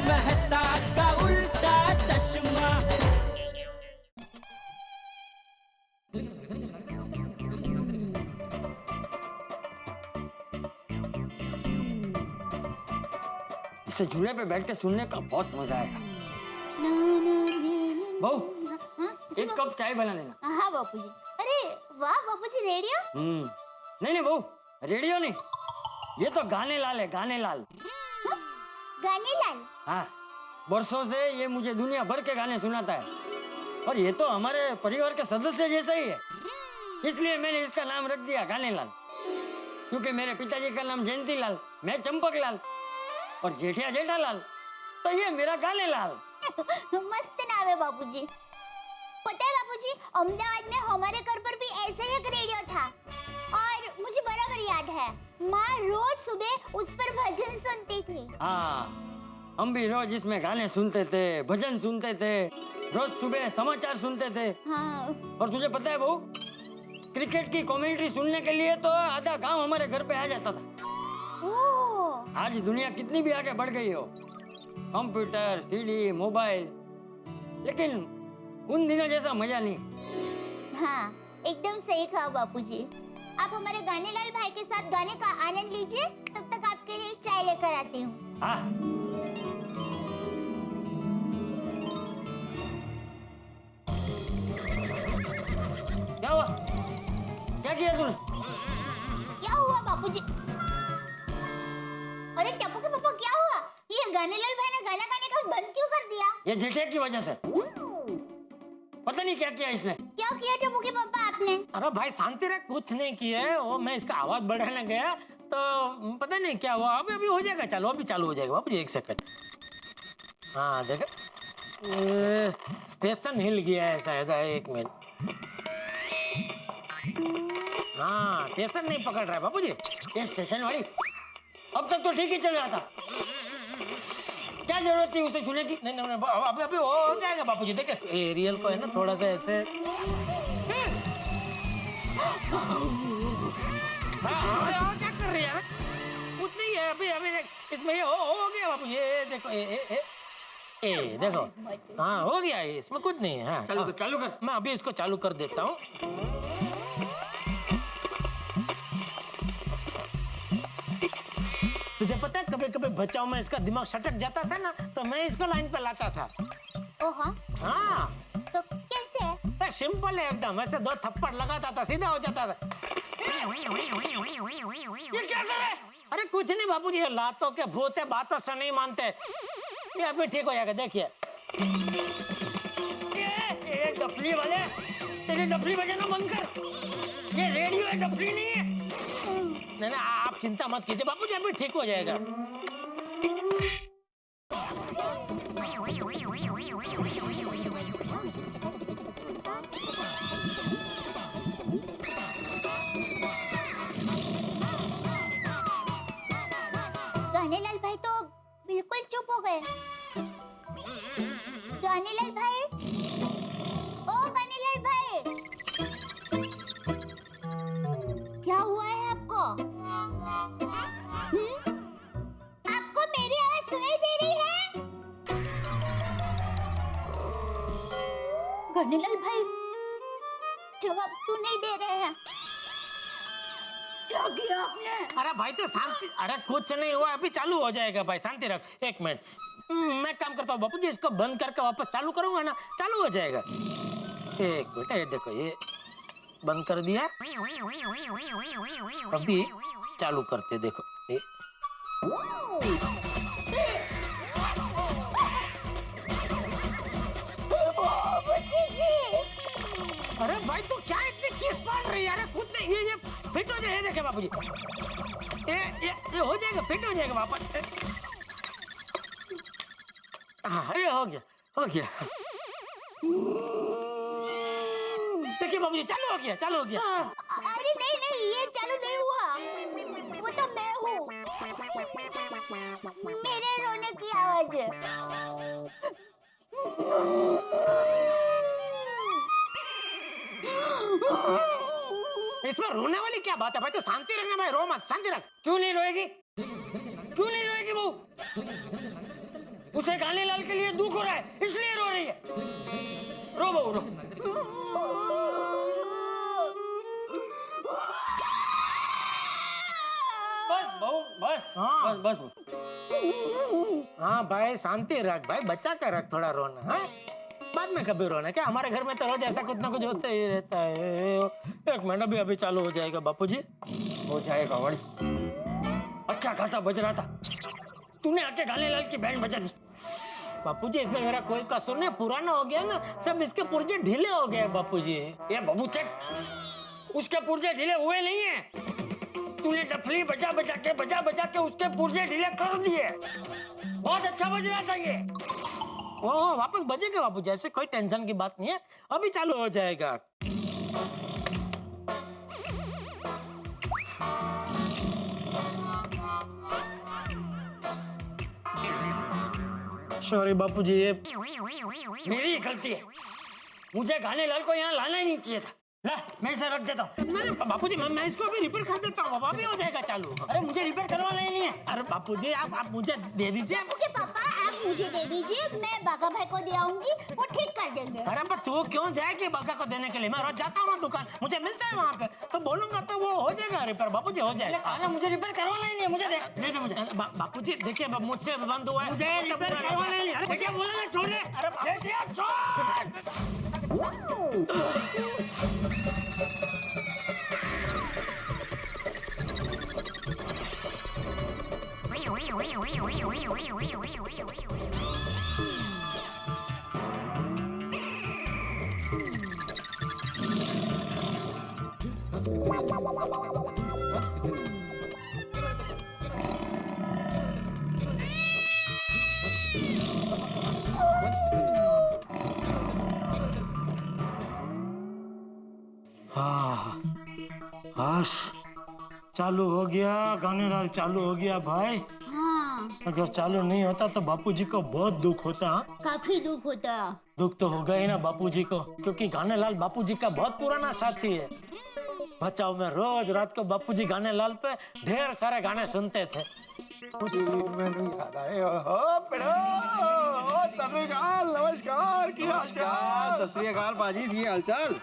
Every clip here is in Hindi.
मेहता का उल्टा चश्मा। इसे झूले पे बैठ के सुनने का बहुत मजा आएगा। बहू, एक कप चाय बना लेना। हाँ बापूजी। अरे वाह बापूजी, रेडियो? नहीं बहू, रेडियो नहीं, ये तो गाने लाल है, गाने लाल। गाने लाल? हाँ, बरसों से ये मुझे दुनिया भर के गाने सुनाता है और ये तो हमारे परिवार के सदस्य जैसा ही है, इसलिए मैंने इसका नाम रख दिया गाने लाल। क्योंकि मेरे पिताजी का नाम जयंती लाल, मैं चंपक लाल और जेठिया जेठालाल, तो ये मेरा गाने लाल। मस्त नाम है बापूजी। पता है बापूजी, अहमदाबाद में हमारे घर पर भी ऐसे ही एक रेडियो था और मुझे बराबर याद है, माँ रोज सुबह उस पर भजन सुनती थी। हाँ, हम भी रोज इसमें गाने सुनते थे, भजन सुनते थे, रोज सुबह समाचार सुनते थे। हाँ। और तुझे पता है बहू, क्रिकेट की कमेंट्री सुनने के लिए तो आधा गांव हमारे घर पे आ जाता था। आज दुनिया कितनी भी आगे बढ़ गई हो, कंप्यूटर, सीडी, मोबाइल, लेकिन उन दिनों जैसा मजा नहीं। हाँ, एकदम सही कहा बापूजी। आप हमारे गाने लाल भाई के साथ गाने का आनंद लीजिए, तब तक आपके लिए चाय लेकर आती हूँ। हाँ। क्या हुआ? क्या किया तूने? क्या हुआ बापूजी? अरे टप्पू के पापा, क्या हुआ? ये गाने लाल भाई ने गाना गाने का बंद क्यों कर दिया? ये जेठिया की वजह से। पता नहीं क्या किया इसने। क्या किया टप्पू के पापा आपने? अरे भाई शांति रख, कुछ नहीं किया है, वो मैं इसका आवाज बढ़ाने गया तो पता नहीं क्या हुआ। अभी हो जाएगा, चलो अभी चालू हो जाएगा बाबू, एक सेकंड। हाँ देखा, स्टेशन हिल गया है शायद, एक मिनट। हाँ, स्टेशन नहीं पकड़ रहा है बाबूजी। ये स्टेशन वाली अब तक तो ठीक ही चल रहा था, क्या जरूरत थी उसे सुनने की? नहीं अभी हो जाएगा बापूजी। देखिए एरियल को है ना थोड़ा सा ऐसे। क्या कर रही है? कुछ नहीं है, अभी देख, इसमें ये हो गया बापू, ये देखो ए देखो, हाँ हो गया, इसमें कुछ नहीं है। हाँ चालू कर। मैं अभी इसको चालू कर देता हूँ। तुझे पता है कभी कभी बच्चाओं में इसका दिमाग सटक जाता था ना, तो मैं इसको लाइन पे लाता था। ओह हाँ तो कैसे? सिंपल है एकदम, ऐसे 2 थप्पड़ लगाता था, सीधा हो जाता था। ये क्या कर रहा है? अरे कुछ नहीं बापूजी, ये लातों के भूत है, बातों से नहीं मानते। ये अभी ठीक हो जाएगा, देखिए। ये डफली वाले, तेरी डफली बजाना बंद कर। ये रेडियो है, डफली नहीं है। नहीं आप चिंता मत कीजिए बापूजी, अभी ठीक हो जाएगा। गाने लाल भाई तो बिल्कुल चुप हो गए। गाने लाल भाई, ओ गाने लाल भाई, क्या हुआ है आपको? आपको मेरी आवाज सुनाई दे रही है? गाने लाल भाई जवाब क्यों नहीं दे रहे हैं? क्या किया आपने? अरे भाई तो शांति, अरे कुछ नहीं हुआ, अभी चालू हो जाएगा भाई, शांति रख, एक मिनट। मैं काम करता हूँ बापूजी, इसको बंद करके वापस चालू करूंगा ना, चालू हो जाएगा। एक मिनट, ये देखो, ये बंद कर दिया, अभी चालू करते, देखो ये। अरे भाई तो क्या इतनी चीज पड़ रही है? अरे खुद नहीं, ये फिट हो जाए, देखे बापूजी, ये हो जाएगा, फिट हो जाएगा वापस। हाँ ये हो गया, हो गया। देखिए बाबूजी, चालू हो गया, चालू हो गया। अरे नहीं, ये चालू नहीं हुआ, वो तो मैं हूँ, मेरे रोने की आवाज है। इसमें रोने वाली क्या बात है भाई? तो शांति रखना भाई, रो मत, शांति रख। क्यों नहीं रोएगी? क्यों नहीं रोएगी बहू? उसे कान्हेलाल के लिए दुख हो रहा है, इसलिए रो रही है। रो बहू रो। बस बहू बस। हाँ। बस बस। हाँ भाई शांति रख भाई, बचा कर रख थोड़ा रोना। हाँ बाद में कभी रोना क्या, हमारे घर में तो रोज ऐसा कुछ ना कुछ होता ही रहता है। एक मिनट अभी चालू हो जाएगा बापूजी। हो जाएगा वड़ी। अच्छा खासा बज रहा था, तूने आके कान्हेलाल की बैंड बजा दी। बापूजी इसमें मेरा कोई कसूर नहीं, पुराना हो गया ना, सब इसके पुर्जे ढीले हो गए बापूजी। ये बबू चेक, उसके पुर्जे ढीले हुए नहीं है। तूने डफली बजा बजा के उसके पुर्जे ढीले कर दिए। बहुत अच्छा बज रहा था ये। वो वापस बजेगा बापूजी, ऐसे कोई टेंशन की बात नहीं है, अभी चालू हो जाएगा। सॉरी बापूजी, ये मेरी ही गलती है। मुझे कान्हेलाल को यहाँ लाना ही नहीं चाहिए था। ला, मैं इसे रख देता हूँ। नहीं बापूजी, मैं इसको अभी रिपेयर कर देता हूँ, अभी हो जाएगा चालू। अरे मुझे रिपेयर करवाना ही नहीं है। अरे बापूजी आप मुझे दे दीजिए। ओके पापा, आप मुझे दे दीजिए, मैं बागा भाई को दे आऊंगी, वो ठीक कर देंगे। अरे पर तू क्यों जाएगी बागा को देने के लिए, मैं रोज जाता हूँ ना दुकान, मुझे मिलता है वहाँ पे, तो बोलूंगा तो वो हो जाएगा रिपेयर बापूजी, हो जाएगा। अरे मुझे रिपेयर करवाना ही नहीं है, मुझे दे दे मुझे। बापूजी देखिए मुझसे बंद हुआ है, मुझे रिपेयर करवाना ही नहीं है। अरे क्या बोला ना, छोड़ दे। अरे दे दिया, छोड़। हाँ हाश चालू हो गया, कान्हेलाल चालू हो गया भाई। हाँ, अगर चालू नहीं होता तो बापूजी को बहुत दुख होता। हाँ? काफी दुख होता। दुख तो होगा ही ना बापूजी को, क्योंकि कान्हेलाल बापूजी का बहुत पुराना साथी है। बचाओ में रोज रात को बापूजी कान्हेलाल पे ढेर सारे गाने सुनते थे। नमस्कार, सत श्री अकाल बाजी, की हालचाल?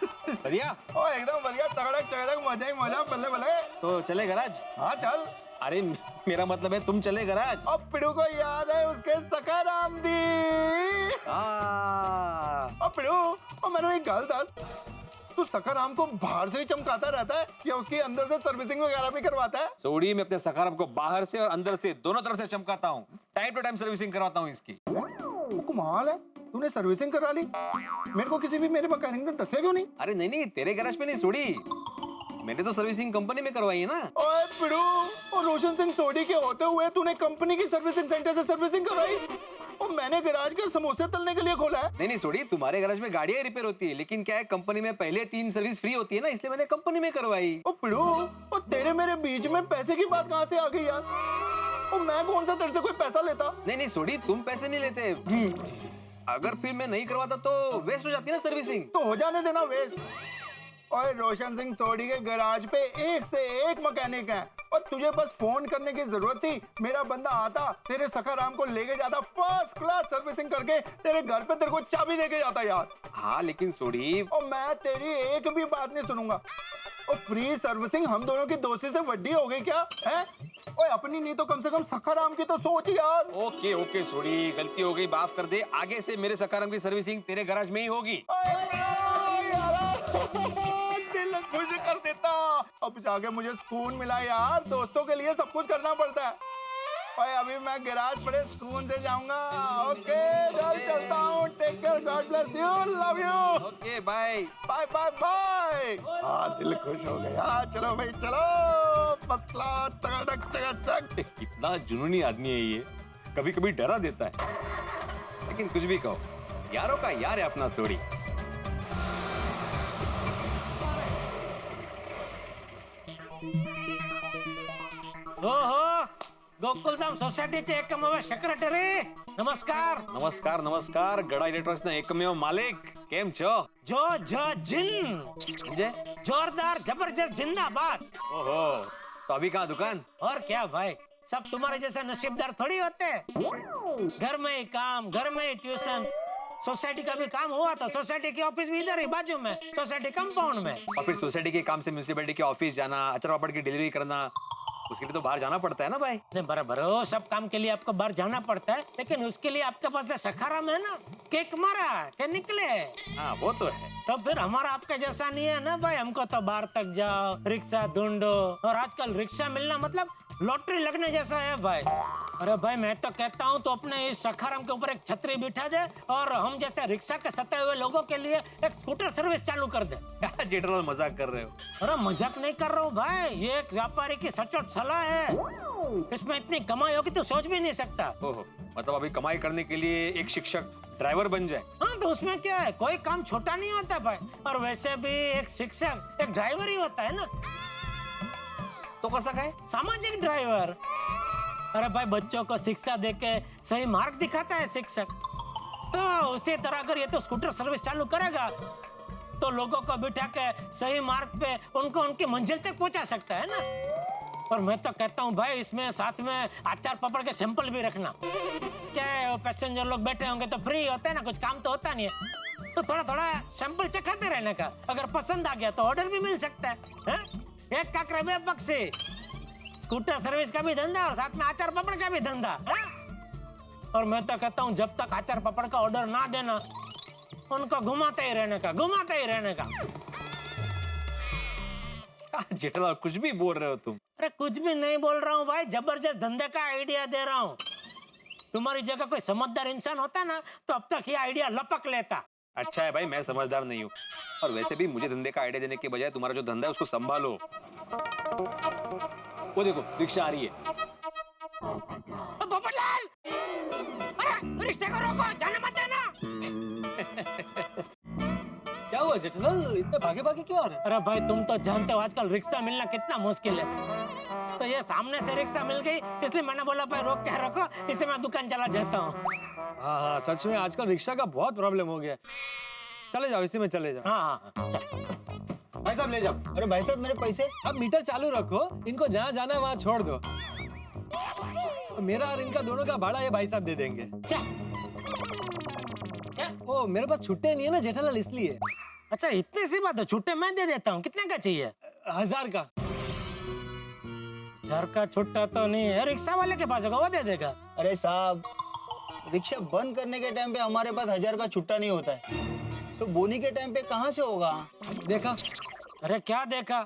बढ़िया। ओ एकदम बढ़िया, तगड़क चगड़क, मजा ही मजा, बल्ले बल्ले। तो चले गराज? हाँ चल। अरे मेरा मतलब है तुम चले गराज। अब पिड़ू को याद है उसके सकाराम दी। अब पिड़ू, और मैंने एक गल दस, तू सकाराम को बाहर से ही चमकाता रहता है या उसकी अंदर से सर्विसिंग वगैरह भी करवाता है? सोड़ी में अपने सकाराम को बाहर से और अंदर से दोनों तरफ से चमकाता हूँ, टाइम टू टाइम सर्विसिंग करवाता हूँ इसकी। कमाल है, तूने सर्विसिंग करा ली। मेरे को किसी भी मेरे मैकेनिक ने दसे क्यों नहीं? अरे नहीं, तेरे गैराज पे नहीं सोड़ी, मैंने तो सर्विसिंग कंपनी में करवाई है ना। ओए पिड़ू, और रोशन सिंह सोडी के होते हुए तूने कंपनी की सर्विसिंग सेंटर से सर्विसिंग करवाई, और मैंने गैराज के समोसे तलने के लिए खोला है। नहीं सोड़ी, तुम्हारे गैराज में गाड़ियां रिपेयर होती है, लेकिन क्या है कंपनी में पहले 3 सर्विस फ्री होती है ना, इसलिए मैंने कंपनी में करवाई। ओ पिड़ू, और तेरे मेरे बीच में पैसे की बात कहाँ से आ गई यार? और मैं कौन सा तेरे से कोई पैसा लेता? नहीं सोड़ी, तुम पैसे नहीं लेते। अगर फिर मैं नहीं करवाता तो वेस्ट हो जाती है ना सर्विसिंग। तो हो जाने देना वेस्ट। और रोशन सिंह सोडी के गैराज पे एक से एक मैकेनिक है, और तुझे बस फोन करने की जरूरत थी, मेरा बंदा आता, तेरे सखाराम को लेके जाता, फर्स्ट क्लास सर्विसिंग करके तेरे घर पे तेरे को चाबी देके जाता यार। हाँ लेकिन सोडी, और मैं तेरी एक भी बात नहीं सुनूंगा। और फ्री सर्विसिंग हम दोनों की दोस्ती से वड्डी हो गई क्या है? ओए अपनी नहीं तो कम से कम सखाराम की तो सोच यार। ओके सोडी, गलती हो गई, माफ कर दे। आगे से मेरे सखाराम की सर्विसिंग तेरे गैराज में ही होगी। दिल खुश कर देता। अब जाके मुझे सुकून मिला यार, दोस्तों के लिए सब कुछ करना पड़ता है। ओए अभी मैं गैराज बड़े सुकून से जाऊंगा। ओके घर चलता हूँ, take care, God bless you, love you, okay bye bye bye bye. हाँ दिल खुश हो गया, चलो भाई चलो, फर्स्ट क्लास, टक टक टक। कितना जुनूनी आदमी है ये, कभी कभी डरा देता है, लेकिन कुछ भी कहो, यारों का यार है अपना सोडी। ओहो, गोकुलधाम सोसायटीचे एकमेव सेक्रेटरी, नमस्कार. नमस्कार, गड़ा इलेक्ट्रॉनिक्स ना एकमेव मालिक, केम छो? जो जिन म्हणजे? जोरदार जबरदस्त जिंदाबाद. ओहो, तो अभी कहाँ दुकान? और क्या भाई, सब तुम्हारे जैसे नसीबदार थोड़ी होते हैं। घर में ही काम, घर में ही ट्यूशन, सोसाइटी का भी काम हुआ तो सोसाइटी की ऑफिस भी इधर ही बाजू में, सोसाइटी कंपाउंड में। और फिर सोसाइटी के काम से म्यूनिसिपैलिटी के ऑफिस जाना, अचार पापड़ की डिलीवरी करना, उसके लिए तो बाहर जाना पड़ता है ना भाई। नहीं बराबर हो, सब काम के लिए आपको बाहर जाना पड़ता है, लेकिन उसके लिए आपके पास जो सखाराम है ना, केक मारा के निकले। हाँ वो तो है। तो फिर हमारा आपका जैसा नहीं है ना भाई, हमको तो बाहर तक जाओ, रिक्शा ढूंढो, और आजकल रिक्शा मिलना मतलब लॉटरी लगने जैसा है भाई। अरे भाई मैं तो कहता हूँ तो अपने इस सखाराम के ऊपर एक छतरी बिठा दे और हम जैसे रिक्शा के सताए हुए लोगों के लिए एक स्कूटर सर्विस चालू कर दे। जेठालाल मजाक कर रहे हो। अरे मजाक नहीं कर रहा हूँ भाई, ये एक व्यापारी की सचोट सलाह है। इसमें इतनी कमाई होगी तो सोच भी नहीं सकता। ओहो, मतलब अभी कमाई करने के लिए एक शिक्षक ड्राइवर बन जाए। हाँ तो उसमें क्या है, कोई काम छोटा नहीं होता भाई। और वैसे भी एक शिक्षक एक ड्राइवर ही होता है ना। तो कैसा है? सामाजिक ड्राइवर। अरे भाई बच्चों को शिक्षा देके सही मार्ग दिखाता है शिक्षक। तो उसी तरह अगर ये तो स्कूटर सर्विस चालू करेगा तो लोगों को बिठा के सही मार्ग पे उनको उनकी मंजिल तक पहुंचा सकता है ना। और मैं तो कहता हूँ भाई इसमें साथ में अचार पापड़ के सैंपल भी रखना। क्या है, पैसेंजर लोग बैठे होंगे तो फ्री होते हैं ना, कुछ काम तो होता नहीं है, तो थोड़ा थोड़ा सैंपल चखाते रहने का। अगर पसंद आ गया तो ऑर्डर भी मिल सकता है? एक काकरे बे पक्षी, स्कूटर सर्विस का भी धंधा और साथ में अचार पापड़ का भी धंधा है? और मैं तो कहता हूँ जब तक अचार पापड़ का ऑर्डर ना देना, उनको घुमाते ही रहने का, घुमाते ही रहने का। जेठालाल कुछ भी बोल रहे हो तुम। अरे कुछ भी नहीं बोल रहा हूँ भाई, जबरदस्त धंधे का आइडिया दे रहा हूँ। तुम्हारी जगह कोई समझदार इंसान होता ना तो अब तक ये आइडिया लपक लेता। अच्छा है भाई, मैं समझदार नहीं हूँ। और वैसे भी मुझे धंधे का आइडिया देने के बजाय तुम्हारा जो धंधा है उसको संभालो। वो देखो रिक्शा आ रही है। पोपटलाल, अरे रिक्शा को रोको, जाने मत देना। क्या हुआ जेठालाल, इतने भागे भागे क्यों आ रहे हैं? अरे भाई तुम तो जानते हो आजकल रिक्शा मिलना कितना मुश्किल है, तो ये सामने से रिक्शा मिल गई इसलिए मैंने बोला भाई रोक के रखो, इससे मैं दुकान चला जाता हूँ। हाँ हाँ सच में आजकल रिक्शा का बहुत प्रॉब्लम हो गया है। चले जाओ, इसी में चले जाओ। हाँ चल। भाई साहब ले जाओ। अरे भाई साहब मेरे पैसे। अब मीटर चालू रखो, इनको जहाँ जाना है वहाँ छोड़ दो। मेरा और इनका दोनों का भाड़ा ये भाई साहब दे देंगे। क्या क्या? ओ मेरे पास छुट्टे नहीं है ना जेठालाल, इसलिए। अच्छा इतनी सी बात है, छुट्टे मैं दे देता हूँ। कितने का चाहिए? 1000 का। 1000 का छुट्टा तो नहीं है, रिक्शा वाले के पास होगा, वो दे देगा। अरे साहब, रिक्शा बंद करने के टाइम पे हमारे पास 1000 का छुट्टा नहीं होता है, तो बोनी के टाइम पे कहाँ से होगा? देखा? अरे क्या देखा?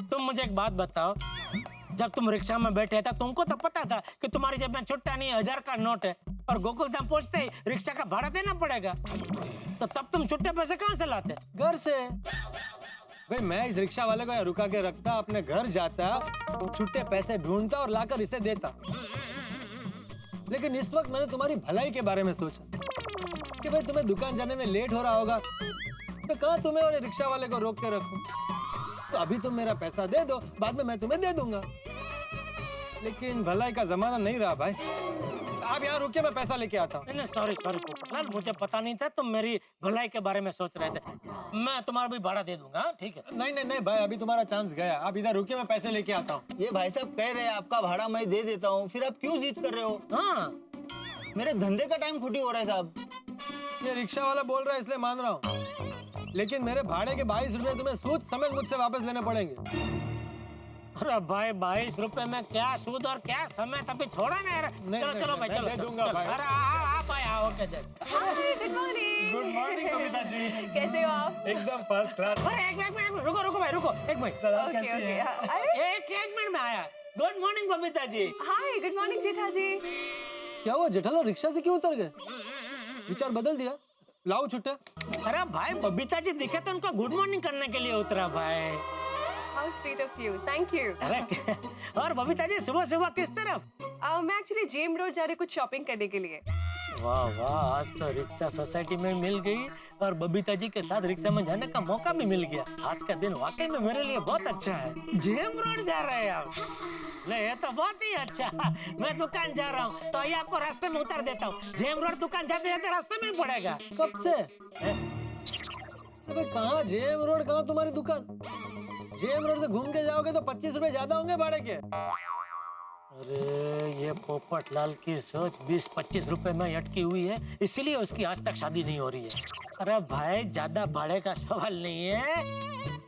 तुम मुझे एक बात बताओ, जब तुम रिक्शा में बैठे थे तुमको तो पता था कि तुम्हारी जेब में छुट्टा नहीं है, 1000 का नोट है, और गोकुलधाम पहुंचते ही रिक्शा का भाड़ा देना पड़ेगा, तो तब तुम छुट्टे पैसे कहाँ से लाते? घर से। भाई मैं इस रिक्शा वाले को यहाँ रुका के रखता, अपने घर जाता, छुट्टे पैसे ढूंढता और लाकर इसे देता। लेकिन इस वक्त मैंने तुम्हारी भलाई के बारे में सोचा कि भाई तुम्हें दुकान जाने में लेट हो रहा होगा, तो कहाँ तुम्हें और रिक्शा वाले को रोक के रखूं। तो अभी तुम मेरा पैसा दे दो, बाद में मैं तुम्हें दे दूंगा। लेकिन भलाई का जमाना नहीं रहा भाई। आप यहाँ रुकिए, मैं पैसा लेके आता हूँ। नहीं सॉरी पोपटलाल, मुझे पता नहीं था तुम मेरी भलाई के बारे में सोच रहे थे। मैं तुम्हारा भी भाड़ा दे दूंगा, ठीक है? नहीं भाई, अभी तुम्हारा चांस गया। आप इधर रुकिए, मैं पैसे लेके आता हूँ। ये भाई साहब कह रहे हैं आपका भाड़ा मैं दे देता हूँ, फिर आप क्यों जिद कर रहे हो? हाँ मेरे धंधे का टाइम खुटी हो रहा है साहब। ये रिक्शा वाला बोल रहा है इसलिए मान रहा हूँ, लेकिन मेरे भाड़े के 22 रुपए तुम्हें सूद समेत मुझसे वापस लेने पड़ेंगे। अरे भाई 22 रुपए में क्या सूद और क्या समय, तभी छोड़ा ना यार। चलो भाई, चलो दे दूंगा भाई। अरे आप भाई आओ के जय। Hi good morning. Good morning Kavita ji. कैसे हो आप? एकदम फर्स्ट क्लास। अरे एक मिनट रुको भाई, रुको एक मिनट। Okay okay. अरे एक मिनट में आया। Good morning Babita ji. हाय गुड मॉर्निंग जेठा जी। क्या हुआ जेठालाल, रिक्शा से क्यों उतर गए? विचार बदल दिया? लाओ छुट्टा। अरे भाई बबीता जी दिखे तो उनको गुड मॉर्निंग करने के लिए उतरा भाई। How sweet of you, thank you. अरे और बबीता जी सुबह सुबह किस तरफ? मैं एक्चुअली जेम रोड जा रही कुछ शॉपिंग करने के लिए। वाह वाह, आज तो रिक्शा सोसाइटी में मिल गई और बबीता जी के साथ रिक्शा में जाने का मौका भी मिल गया। आज का दिन वाकई में मेरे लिए बहुत अच्छा है। जेम रोड जा रहे हैं आप? ले ये तो बहुत ही अच्छा। मैं दुकान जा रहा हूँ तो ये आपको रास्ते में उतार देता हूँ। जेम रोड दुकान जाते जाते रास्ते में ही पड़ेगा। कब से? अबे कहाँ जेम रोड, कहाँ तुम्हारी दुकान? जेम रोड से घूम के जाओगे तो 25 रुपए ज्यादा होंगे भाड़े के। अरे ये पोपटलाल की सोच 20-25 रुपए में अटकी हुई है, इसीलिए उसकी आज तक शादी नहीं हो रही है। अरे भाई ज्यादा भाड़े का सवाल नहीं है।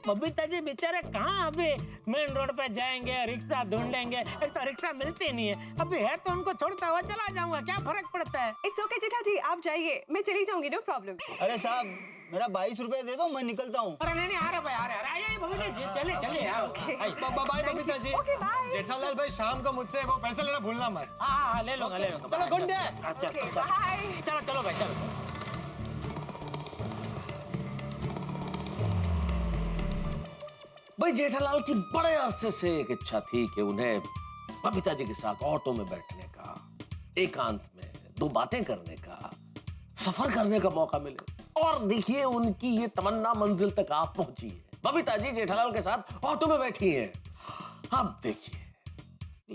बबीता जी बेचारे कहाँ अभी मेन रोड पे जाएंगे, रिक्शा ढूंढेंगे, एक तो रिक्शा मिलती नहीं है। अभी है तो उनको छोड़ता हुआ चला जाऊंगा, क्या फर्क पड़ता है। इट्स ओके जेठा जी, आप जाइए, मैं चली जाऊंगी, नो प्रॉब्लम। अरे साहब मेरा 22 रुपए दे दो, मैं निकलता हूँ। अरे नहीं आ रहे भाई, आ रहे आइए बबीता जी, चले चले आओ। Bye Babita ji. Okay bye. Jethalal भाई शाम को मुझसे वो पैसे लेना भूलना मत। हाँ ले लो ले लो। चलो गुड डे। अच्छा ओके बाय। चलो चलो भाई चलो। भाई जेठालाल की बड़े अरसे से एक इच्छा थी कि उन्हें बबीता जी के साथ ऑटो में बैठने का, एकांत में दो बातें करने का, सफर करने का मौका मिले। और देखिए उनकी ये तमन्ना मंजिल तक आप पहुंची है। बबीता जी जेठालाल के साथ ऑटो में बैठी हैं। अब देखिए,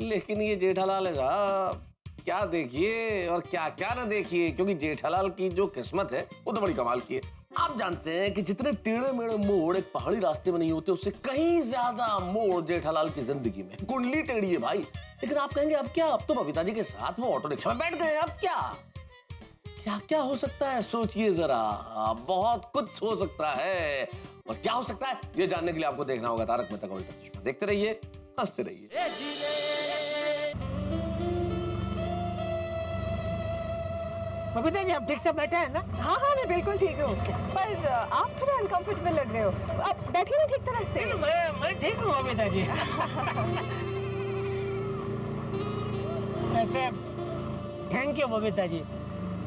लेकिन ये जेठालाल है साहब, क्या देखिए और क्या क्या ना देखिए, क्योंकि जेठालाल की जो किस्मत है वो तो बड़ी कमाल की है। आप जानते हैं कि जितने टेढ़े मेढ़े मोड़ एक पहाड़ी रास्ते में नहीं होते, उससे कहीं ज्यादा मोड़ जेठालाल की जिंदगी में। कुंडली टेढ़ी है भाई। लेकिन आप कहेंगे अब क्या, अब तो बबीता जी के साथ वो ऑटो रिक्शा में बैठ गए, अब क्या क्या क्या हो सकता है, सोचिए जरा। बहुत कुछ हो सकता है। और क्या हो सकता है ये जानने के लिए आपको देखना होगा तारक मेहता का उल्टा चश्मा। देखते रहिए, हंसते रहिए। बबीता जी आप ठीक से बैठे हैं ना? हाँ हाँ मैं बिल्कुल ठीक हूँ, पर आप थोड़ा अनकंफर्टेबल लग रहे हो। आप बैठिए ना ठीक तरह से। मैं ठीक हूँ बबीता जी। ऐसे thank you Babita ji.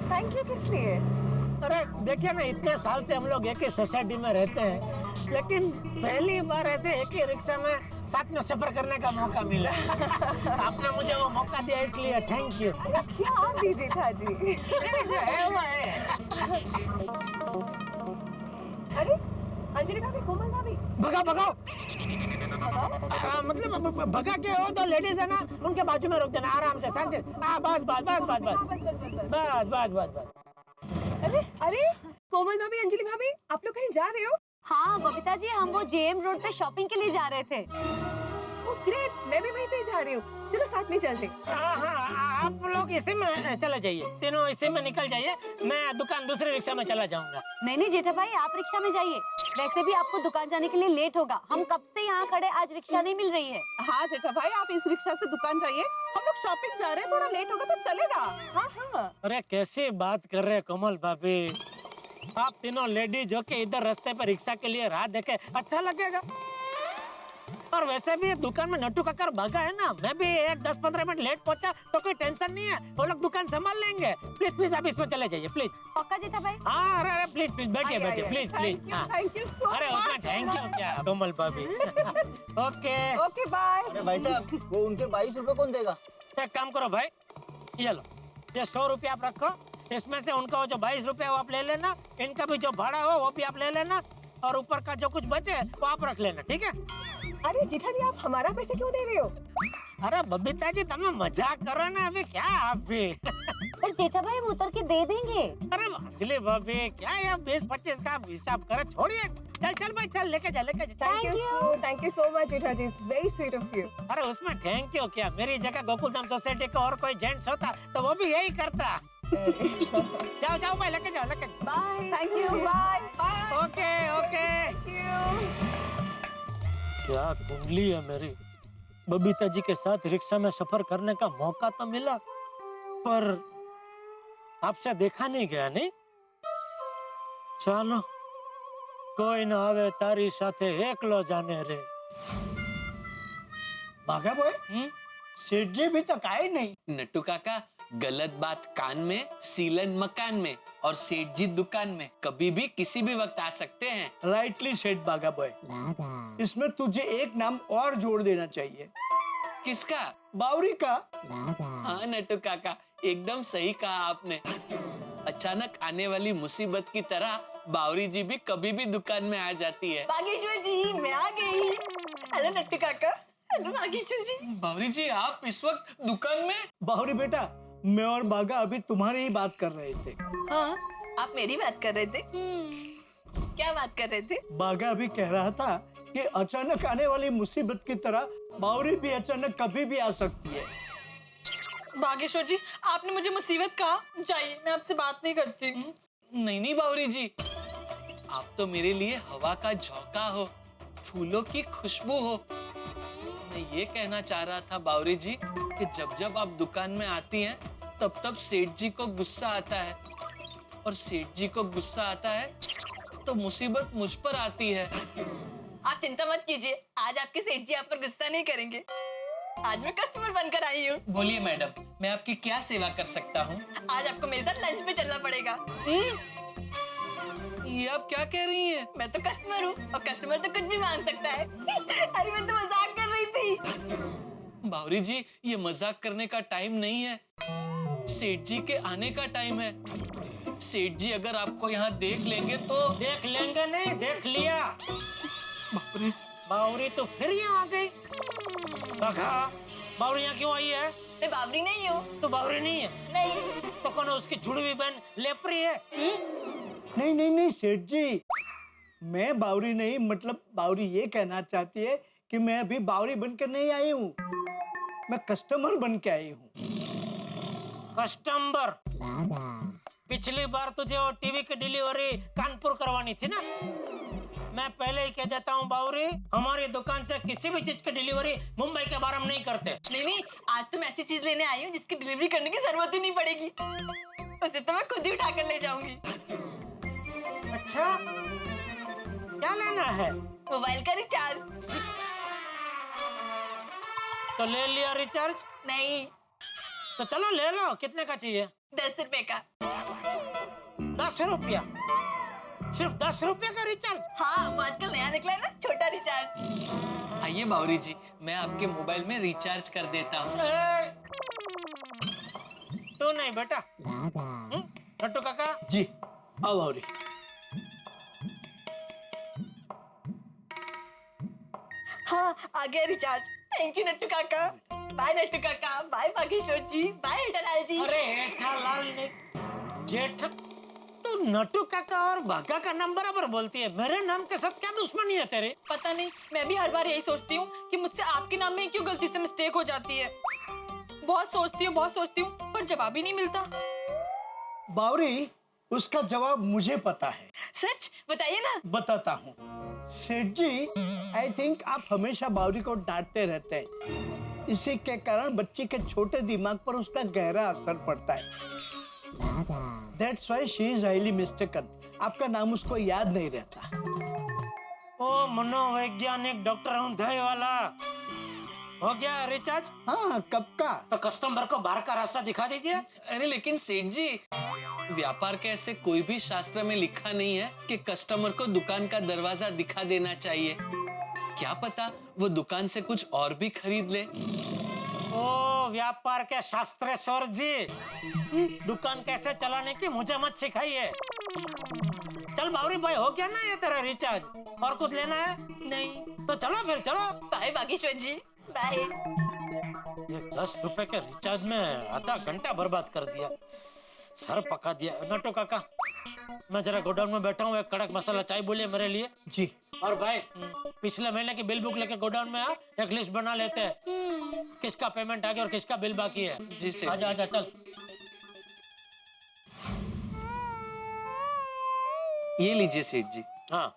Thank you किस लिए? अरे देखिए ना, इतने साल से हम लोग एक ही सोसाइटी में रहते हैं, लेकिन पहली बार ऐसे एक ही रिक्शा में साथ में सफर करने का मौका मिला। आपने मुझे वो मौका दिया, इसलिए थैंक यू। क्या आप भी जेठा जी। जो है वो है। अरे अंजलि भाभी, कोमल भाभी, भगा भगाओ। मतलब भगा के हो तो लेडीज है ना, उनके बाजू में रोक देना आराम से, शांति। बस बस बस बस बस बस बस बस बस। अरे अरे कोमल भाभी, अंजलि भाभी, आप लोग कहीं जा रहे हो? हाँ बबीता जी, हम वो जेएम रोड पे शॉपिंग के लिए जा रहे थे। ओह ग्रेट, मैं भी वहीं पे जा रही हूँ, चलो साथ में चलते। हाँ आप लोग इसी में चले जाइए, तीनों इसी में निकल जाइए, मैं दुकान दूसरे रिक्शा में चला जाऊंगा। नहीं नहीं जेठा भाई, आप रिक्शा में जाइए, वैसे भी आपको दुकान जाने के लिए लेट होगा। हम कब से यहाँ खड़े, आज रिक्शा नहीं मिल रही है। हाँ जेठा भाई, आप इस रिक्शा से दुकान जाइए, हम लोग शॉपिंग जा रहे हैं, थोड़ा लेट होगा तो चलेगा। हाँ हाँ अरे कैसी बात कर रहे हैं कोमल भाभी, आप तीनों लेडीज हो के इधर रास्ते पर रिक्शा के लिए राह देखे अच्छा लगेगा। और वैसे भी दुकान में नट्टू काकर भागा है ना, मैं भी 10-15 मिनट लेट पहुंचा तो कोई टेंशन नहीं है, वो लोग दुकान संभाल लेंगे। प्लीज प्लीज आप इसमें चले जाइए प्लीज। पक्का जेठा भाई? हाँ अरे अरे प्लीज प्लीज बैठिए बैठिए please please. Thank you so अरे उसमें थैंक यू क्या कोमल भाभी। Okay okay bye. अरे भाई साहब, वो उनके 22 रुपए कौन देगा? एक काम करो भाई, ये लो, ये 100 रुपये आप रखो, इसमें से उनका वो जो 22 रुपये वो आप ले लेना, इनका भी जो भाड़ा हो वो भी आप ले लेना, और ऊपर का जो कुछ बचे वो आप रख लेना, ठीक है? अरे जेठा जी, आप हमारा पैसे क्यों दे रहे हो? अरे बबीता जी तुम्हें मजाक करो ना, अभी क्या आप भी। पर जेठा भाई हम उतर के दे देंगे। अरे अंजलि भाभी क्या है, 20-25 का हिसाब करे, छोड़िए। चल चल भाई चल, लेके जा लेके जा। Thank you so much Jetha ji, it's very sweet of you. अरे उसमें थैंक यू क्या, मेरी जगह गोकुलधाम सोसाइटी का और कोई जेंट्स होता तो वो भी यही करता। जाओ जाओ भाई, लेके जाओ लेके जाओ। Bye. Thank you, bye bye. Okay okay. क्या कुंडली है मेरी, बबीता जी के साथ रिक्शा में सफर करने का मौका तो मिला, पर आपसे देखा नहीं गया। नहीं चलो कोई ना आवे तारी साथे एकलो जाने रे। भागा बॉय, सेठ जी भी तो काहे नहीं। नट्टू काका, गलत बात कान में, सीलन मकान में, और सेठ जी दुकान में कभी भी किसी भी वक्त आ सकते हैं। राइटली सेठ बागा बॉय, इसमें तुझे एक नाम और जोड़ देना चाहिए। किसका? बावरी का। हाँ नट्टू काका, एकदम सही कहा आपने। अचानक आने वाली मुसीबत की तरह बावरी जी भी कभी भी दुकान में आ जाती है। बागेश्वर जी, मैं आ गई। हेलो नट्टू काका। हेलो बागेश्वर जी। बावरी जी, आप इस वक्त दुकान में? बावरी बेटा, मैं और बागा अभी तुम्हारी ही बात कर रहे थे। हाँ, आप मेरी बात कर रहे थे? क्या बात कर रहे थे? बागा अभी कह रहा था कि अचानक आने वाली मुसीबत की तरह बावरी भी अचानक कभी भी आ सकती है। बागेश्वर जी, आपने मुझे मुसीबत कहा, जाइए, मैं आपसे बात नहीं करती। नहीं नहीं बावरी जी, आप तो मेरे लिए हवा का झोंका हो, फूलों की खुशबू हो। मैं ये कहना चाह रहा था बावरी जी कि जब जब आप दुकान में आती हैं तब तब सेठ जी को गुस्सा आता है, और सेठ जी को गुस्सा आता है तो मुसीबत मुझ पर आती है। आप चिंता मत कीजिए, आज आपके सेठ जी आप पर गुस्सा नहीं करेंगे। आज मैं कस्टमर बनकर आई हूँ। बोलिए मैडम, मैं आपकी क्या सेवा कर सकता हूँ? आज आपको मेरे साथ लंच पे चलना पड़ेगा। ये आप क्या कह रही हैं? मैं तो कस्टमर हूँ और कस्टमर तो कुछ भी मांग सकता है। अरे मैं तो मजाक कर रही थी। बावरी जी, ये मजाक करने का टाइम नहीं है, सेठ जी के आने का टाइम है। सेठ जी अगर आपको यहाँ देख लेंगे तो। देख लेंगे नहीं, देख लिया। बावरी तो फिर यहाँ आ गई। बावरी यहाँ क्यों आई है? मैं बावरी नहीं हूँ। तो बावरी नहीं है? नहीं। तो कौन है? उसकी जुड़वी बहन लेपरी है। नहीं नहीं नहीं सेठ जी, मैं बावरी नहीं, मतलब बावरी ये कहना चाहती है कि मैं अभी बावरी बनकर नहीं आई हूँ, मैं कस्टमर बन के आई हूँ। कस्टमर? पिछली बार तुझे वो टीवी की डिलीवरी कानपुर करवानी थी ना। मैं पहले ही कह देता हूँ बावरी, हमारी दुकान से किसी भी चीज की डिलीवरी मुंबई के बारे में नहीं करते। नहीं, आज तो मैं ऐसी चीज लेने आई हूँ जिसकी डिलीवरी करने की जरूरत ही नहीं पड़ेगी। उसे तो मैं खुद ही उठा कर ले जाऊंगी। अच्छा, क्या लेना है? मोबाइल का रिचार्ज। तो ले लिया रिचार्ज? नहीं। तो चलो ले लो, कितने का चाहिए? 10 रुपए का। 10 रुपया? सिर्फ 10 रुपये का रिचार्ज? हाँ, वो आजकल नया निकला है ना, छोटा रिचार्ज। आइए बावरी जी, मैं आपके मोबाइल में रिचार्ज कर देता हूँ। तू नहीं बेटा। नट्टू काका जी, आओ बावरी। हाँ, आ गया रिचार्ज। थैंक यू नट्टू काका। बाय नट्टू काका, बाय बागेश्वर जी, बाय हेठालाल जी। अरे हेठालाल ने जेठ, तू नट्टू काका और बागा का नाम बराबर बोलती है, मेरे नाम के साथ क्या दुश्मनी है तेरे? पता नहीं, मैं भी हर बार यही सोचती हूँ कि मुझसे आपके नाम में क्यों गलती से मिस्टेक हो जाती है। बहुत सोचती हूँ, पर जवाब ही नहीं मिलता। बावरी, उसका जवाब मुझे पता है। सच? बताइए ना। बताता हूँ। सेठ जी, आई थिंक आप हमेशा बावरी को डांटते रहते हैं, इसी के कारण बच्ची के छोटे दिमाग पर उसका गहरा असर पड़ता है। That's why she is highly mistaken. आपका नाम उसको याद नहीं रहता। ओ मनोवैज्ञानिक डॉक्टर औंधाई वाला, हो गया रिचार्ज? हाँ, कब का? तो कस्टमर को बाहर का रास्ता दिखा दीजिए। अरे लेकिन सेठ जी, व्यापार के ऐसे कोई भी शास्त्र में लिखा नहीं है कि कस्टमर को दुकान का दरवाजा दिखा देना चाहिए। क्या पता वो दुकान से कुछ और भी खरीद ले। ओ व्यापार के शास्त्रेश्वर जी, दुकान कैसे चलाने की मुझे मत सिखाइए। चल बावरी भाई, हो गया ना ये तेरा रिचार्ज? और कुछ लेना है? नहीं। तो चलो फिर, चलो। बाय बागेश्वर जी, बाय। ये 10 रुपए के रिचार्ज में आधा घंटा बर्बाद कर दिया, सर पका दिया। नट्टू काका, मैं जरा गोडाउन में बैठा हूँ, एक कड़क मसाला चाय बोलिए मेरे लिए। जी। और भाई, पिछले महीने की बिल बुक लेके गोडाउन में आ, एक लिस्ट बना लेते हैं, किसका पेमेंट आ गया और किसका बिल बाकी है। जी सेठ। आजा आजा, चल। ये लीजिए सेठ जी। हाँ,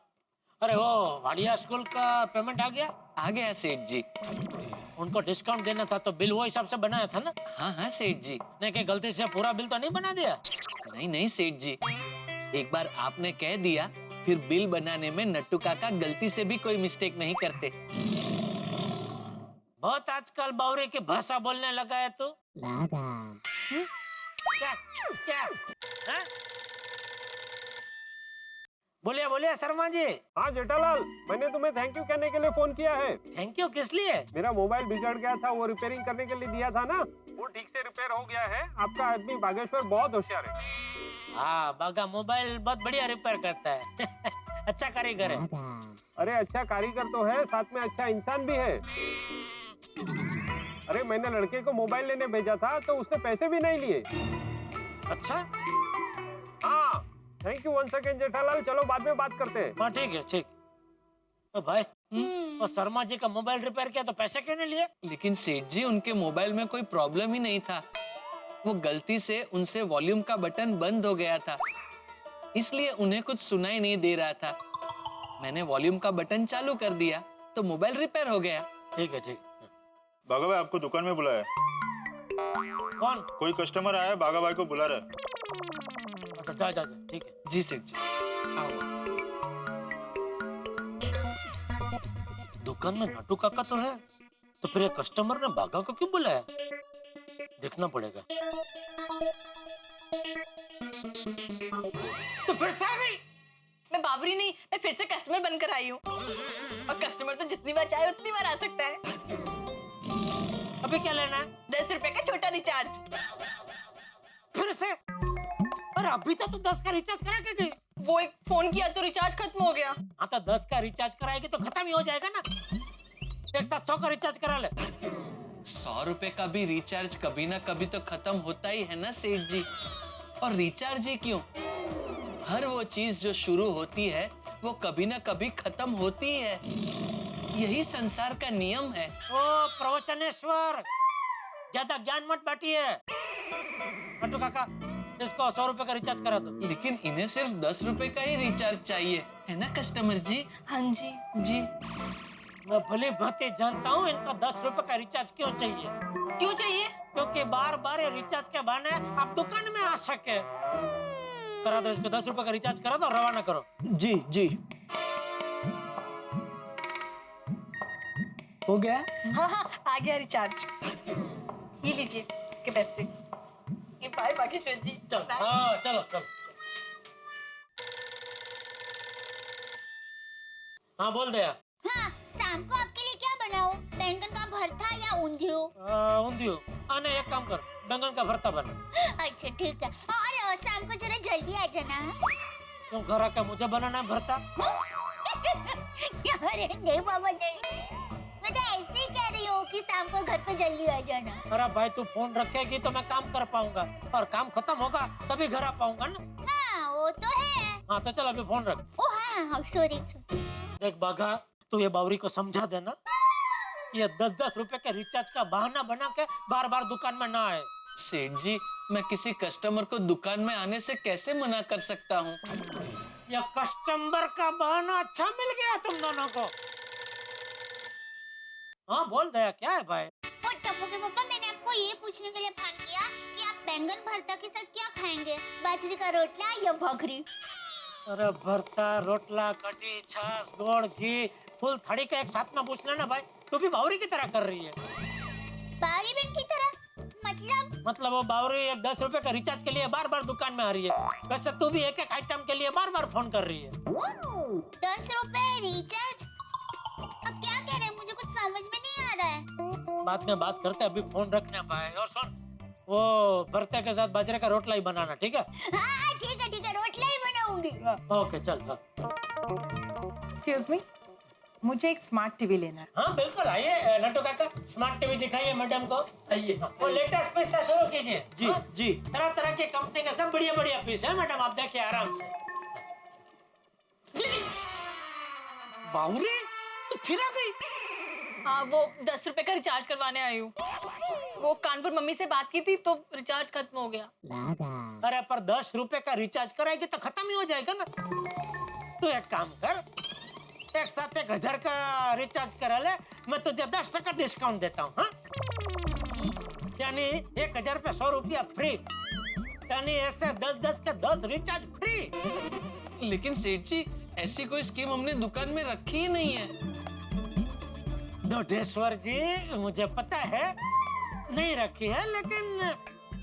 अरे वो वाडिया स्कूल का पेमेंट आ गया? आ गया सेठ जी। उनको डिस्काउंट देना था तो बिल वो हिसाब से बनाया था ना? हाँ हाँ सेठ जी। नहीं कि गलती से पूरा बिल तो नहीं बना दिया? नहीं नहीं सेठ जी, एक बार आपने कह दिया, फिर बिल बनाने में नट्टू काका गलती से भी कोई मिस्टेक नहीं करते। बहुत आजकल बावरी की भाषा बोलने लगा है तू। क्या क्या? हाँ? बोलिए बोलिए शर्मा जी। हाँ जेठालाल, मैंने तुम्हें थैंक यू कहने के लिए फोन किया है। थैंक यू किस लिए? मेरा मोबाइल बिगड़ गया था, वो रिपेयरिंग करने के लिए दिया था ना, वो ठीक से रिपेयर हो गया है। आपका आदमी बागेश्वर बहुत होशियार है। हाँ, बागा मोबाइल बहुत बढ़िया रिपेयर करता है। अच्छा कारीगर है। अरे अच्छा कारीगर तो है, साथ में अच्छा इंसान भी है। अरे मैंने लड़के को मोबाइल लेने भेजा था तो उसने पैसे भी नहीं लिए। अच्छा? हाँ, thank you once again Jethalal. चलो बाद में बात करते हैं। हाँ ठीक है, ठीक। तो भाई, तो शर्मा जी का मोबाइल रिपेयर किया तो पैसे क्यों नहीं लिए? लेकिन सेठ जी, उनके मोबाइल में कोई प्रॉब्लम ही नहीं था, वो गलती से उनसे वॉल्यूम का बटन बंद हो गया था, इसलिए उन्हें कुछ सुनाई नहीं दे रहा था। मैंने वॉल्यूम का बटन चालू कर दिया तो मोबाइल रिपेयर हो गया। ठीक है, ठीक। बागा भाई आपको दुकान में बुलाया। कौन? कोई कस्टमर आया है, बागा भाई को बुला रहा है। अच्छा, जा जा जा, ठीक है। जी सेठ जी। आओ। दुकान में नटू काका तो है, तो फिर ये कस्टमर ने बागा को क्यों बुलाया? देखना पड़ेगा। तो फिर से आ गई? मैं बावरी नहीं, मैं फिर से कस्टमर बनकर आई हूँ। और कस्टमर तो जितनी बार चाहे उतनी बार आ सकता है। अभी क्या लेना है? 10 रुपए का छोटा रिचार्ज। फिर से? अरे अभी तो तुम 10 का रिचार्ज करा के गई। वो एक फोन किया तो रिचार्ज खत्म हो गया। हाँ तो 10 का रिचार्ज कराएगी तो खत्म ही हो जाएगा ना। एक साथ 100 का रिचार्ज करा ले। 100 रुपए का भी रिचार्ज कभी ना कभी तो खत्म होता ही है ना सेठ जी। और रिचार्ज ही क्यों, हर वो चीज जो शुरू होती है वो कभी ना कभी खत्म होती है। यही संसार का नियम है। ओ प्रवचनेश्वर, ज्यादा ज्ञान मत बांटिए। नटू काका, इसको 100 रुपए का रिचार्ज करा दो। लेकिन इन्हें सिर्फ 10 रुपए का ही रिचार्ज चाहिए, है ना कस्टमर जी? हाँ जी। जी। मैं भली भांति जानता हूँ इनका 10 रुपए का रिचार्ज क्यों चाहिए। क्यों चाहिए? क्योंकि बार बार ये रिचार्ज के बहाने आप दुकान में आ सके। करा दो इसको, 10 रुपए का रिचार्ज करा दो, रवाना करो। जी जी, हो गया। हाँ हाँ, आ गया रिचार्ज। ये लीजिए के पैसे। ये बाय बागेश्वर जी। चलो, हाँ चलो चलो। हाँ बोल दे। हाँ, शाम को आपके लिए क्या बनाऊं? बैंगन का भरता या ऊंधियो? ऊंधियो। आने एक काम कर, बैंगन का भरता बना। अच्छा ठीक है। और शाम को जरा जल्दी आ जाना। क्यों, घर आके मुझे बनाना है भरता? अरे नहीं बाबा नहीं, मैं तो ऐसे ही कह रही हूँ कि शाम को घर पे जल्दी आ जाना। अरे भाई तू फोन रखेगी तो मैं काम कर पाऊंगा, और काम खत्म होगा तभी घर आ पाऊंगा ना। हाँ वो तो है। हाँ तो चल अभी फोन रख। ओ हाँ, सॉरी। देख बाघा, तू ये बावरी को समझा देना, ये 10-10 रुपए के रिचार्ज का बहाना बना के बार बार दुकान में ना आए। सेठ जी, मैं किसी कस्टमर को दुकान में आने से कैसे मना कर सकता हूँ? ये कस्टमर का बहाना अच्छा मिल गया तुम दोनों को। हाँ बोल दया, क्या है भाई? ओ टप्पू के पापा, मैंने आपको ये पूछने के लिए फोन किया कि आप बैंगन भरता के साथ क्या खाएंगे, बाजरे का रोटला या भाखरी? अरे भरता, रोटला, कटी, छाछ, गोड़, घी, फुल थड़ी का एक साथ में पूछ लेना भाई। तू भी बावरी की तरह कर रही है। बावरी बहन की तरह? मतलब वो बावरी एक 10 रुपए का रिचार्ज के लिए बार बार दुकान में आ रही है, वैसे तू भी एक एक आइटम के लिए बार बार फोन कर रही है। 10 रुपए रिचार्ज? अब क्या कह रहे हैं, मुझे कुछ समझ में नहीं आ रहा है। बाद में बात करते, अभी फोन रखने भाई। और सुन, वो भरते के साथ बाजरे का रोटला ही बनाना, ठीक है? हाँ ठीक है, रोटला ही बनाऊंगी। ओके चल। एक्सक्यूज मी, मुझे एक स्मार्ट टीवी लेना है। हाँ बिल्कुल, आइए नटू काका, स्मार्ट टीवी दिखाइए मैडम को। आइए, वो लेटेस्ट पीस से शुरू कीजिए। जी हाँ? जी। तरह तरह की कंपनी के सब बढ़िया बढ़िया पीस है मैडम, आप देखिए आराम से। बावरी तो फिर आ गई। हाँ, वो 10 रुपए का रिचार्ज करवाने आई हूँ। वो कानपुर मम्मी से बात की थी तो रिचार्ज खत्म हो गया। अरे पर 10 रुपए का रिचार्ज कराएगी तो खत्म ही हो जाएगा ना। तू एक काम कर, एक साथ 1000 का रिचार्ज करा ले, मैं तुझे 10% डिस्काउंट देता हूँ। हाँ? यानी 1000 पे 100 रुपया फ्री, यानी ऐसे 10-10 के 10 रिचार्ज फ्री। लेकिन सेठ जी, ऐसी कोई स्कीम हमने दुकान में रखी ही नहीं है। दोडेश्वर जी, मुझे पता है नहीं रखी है, लेकिन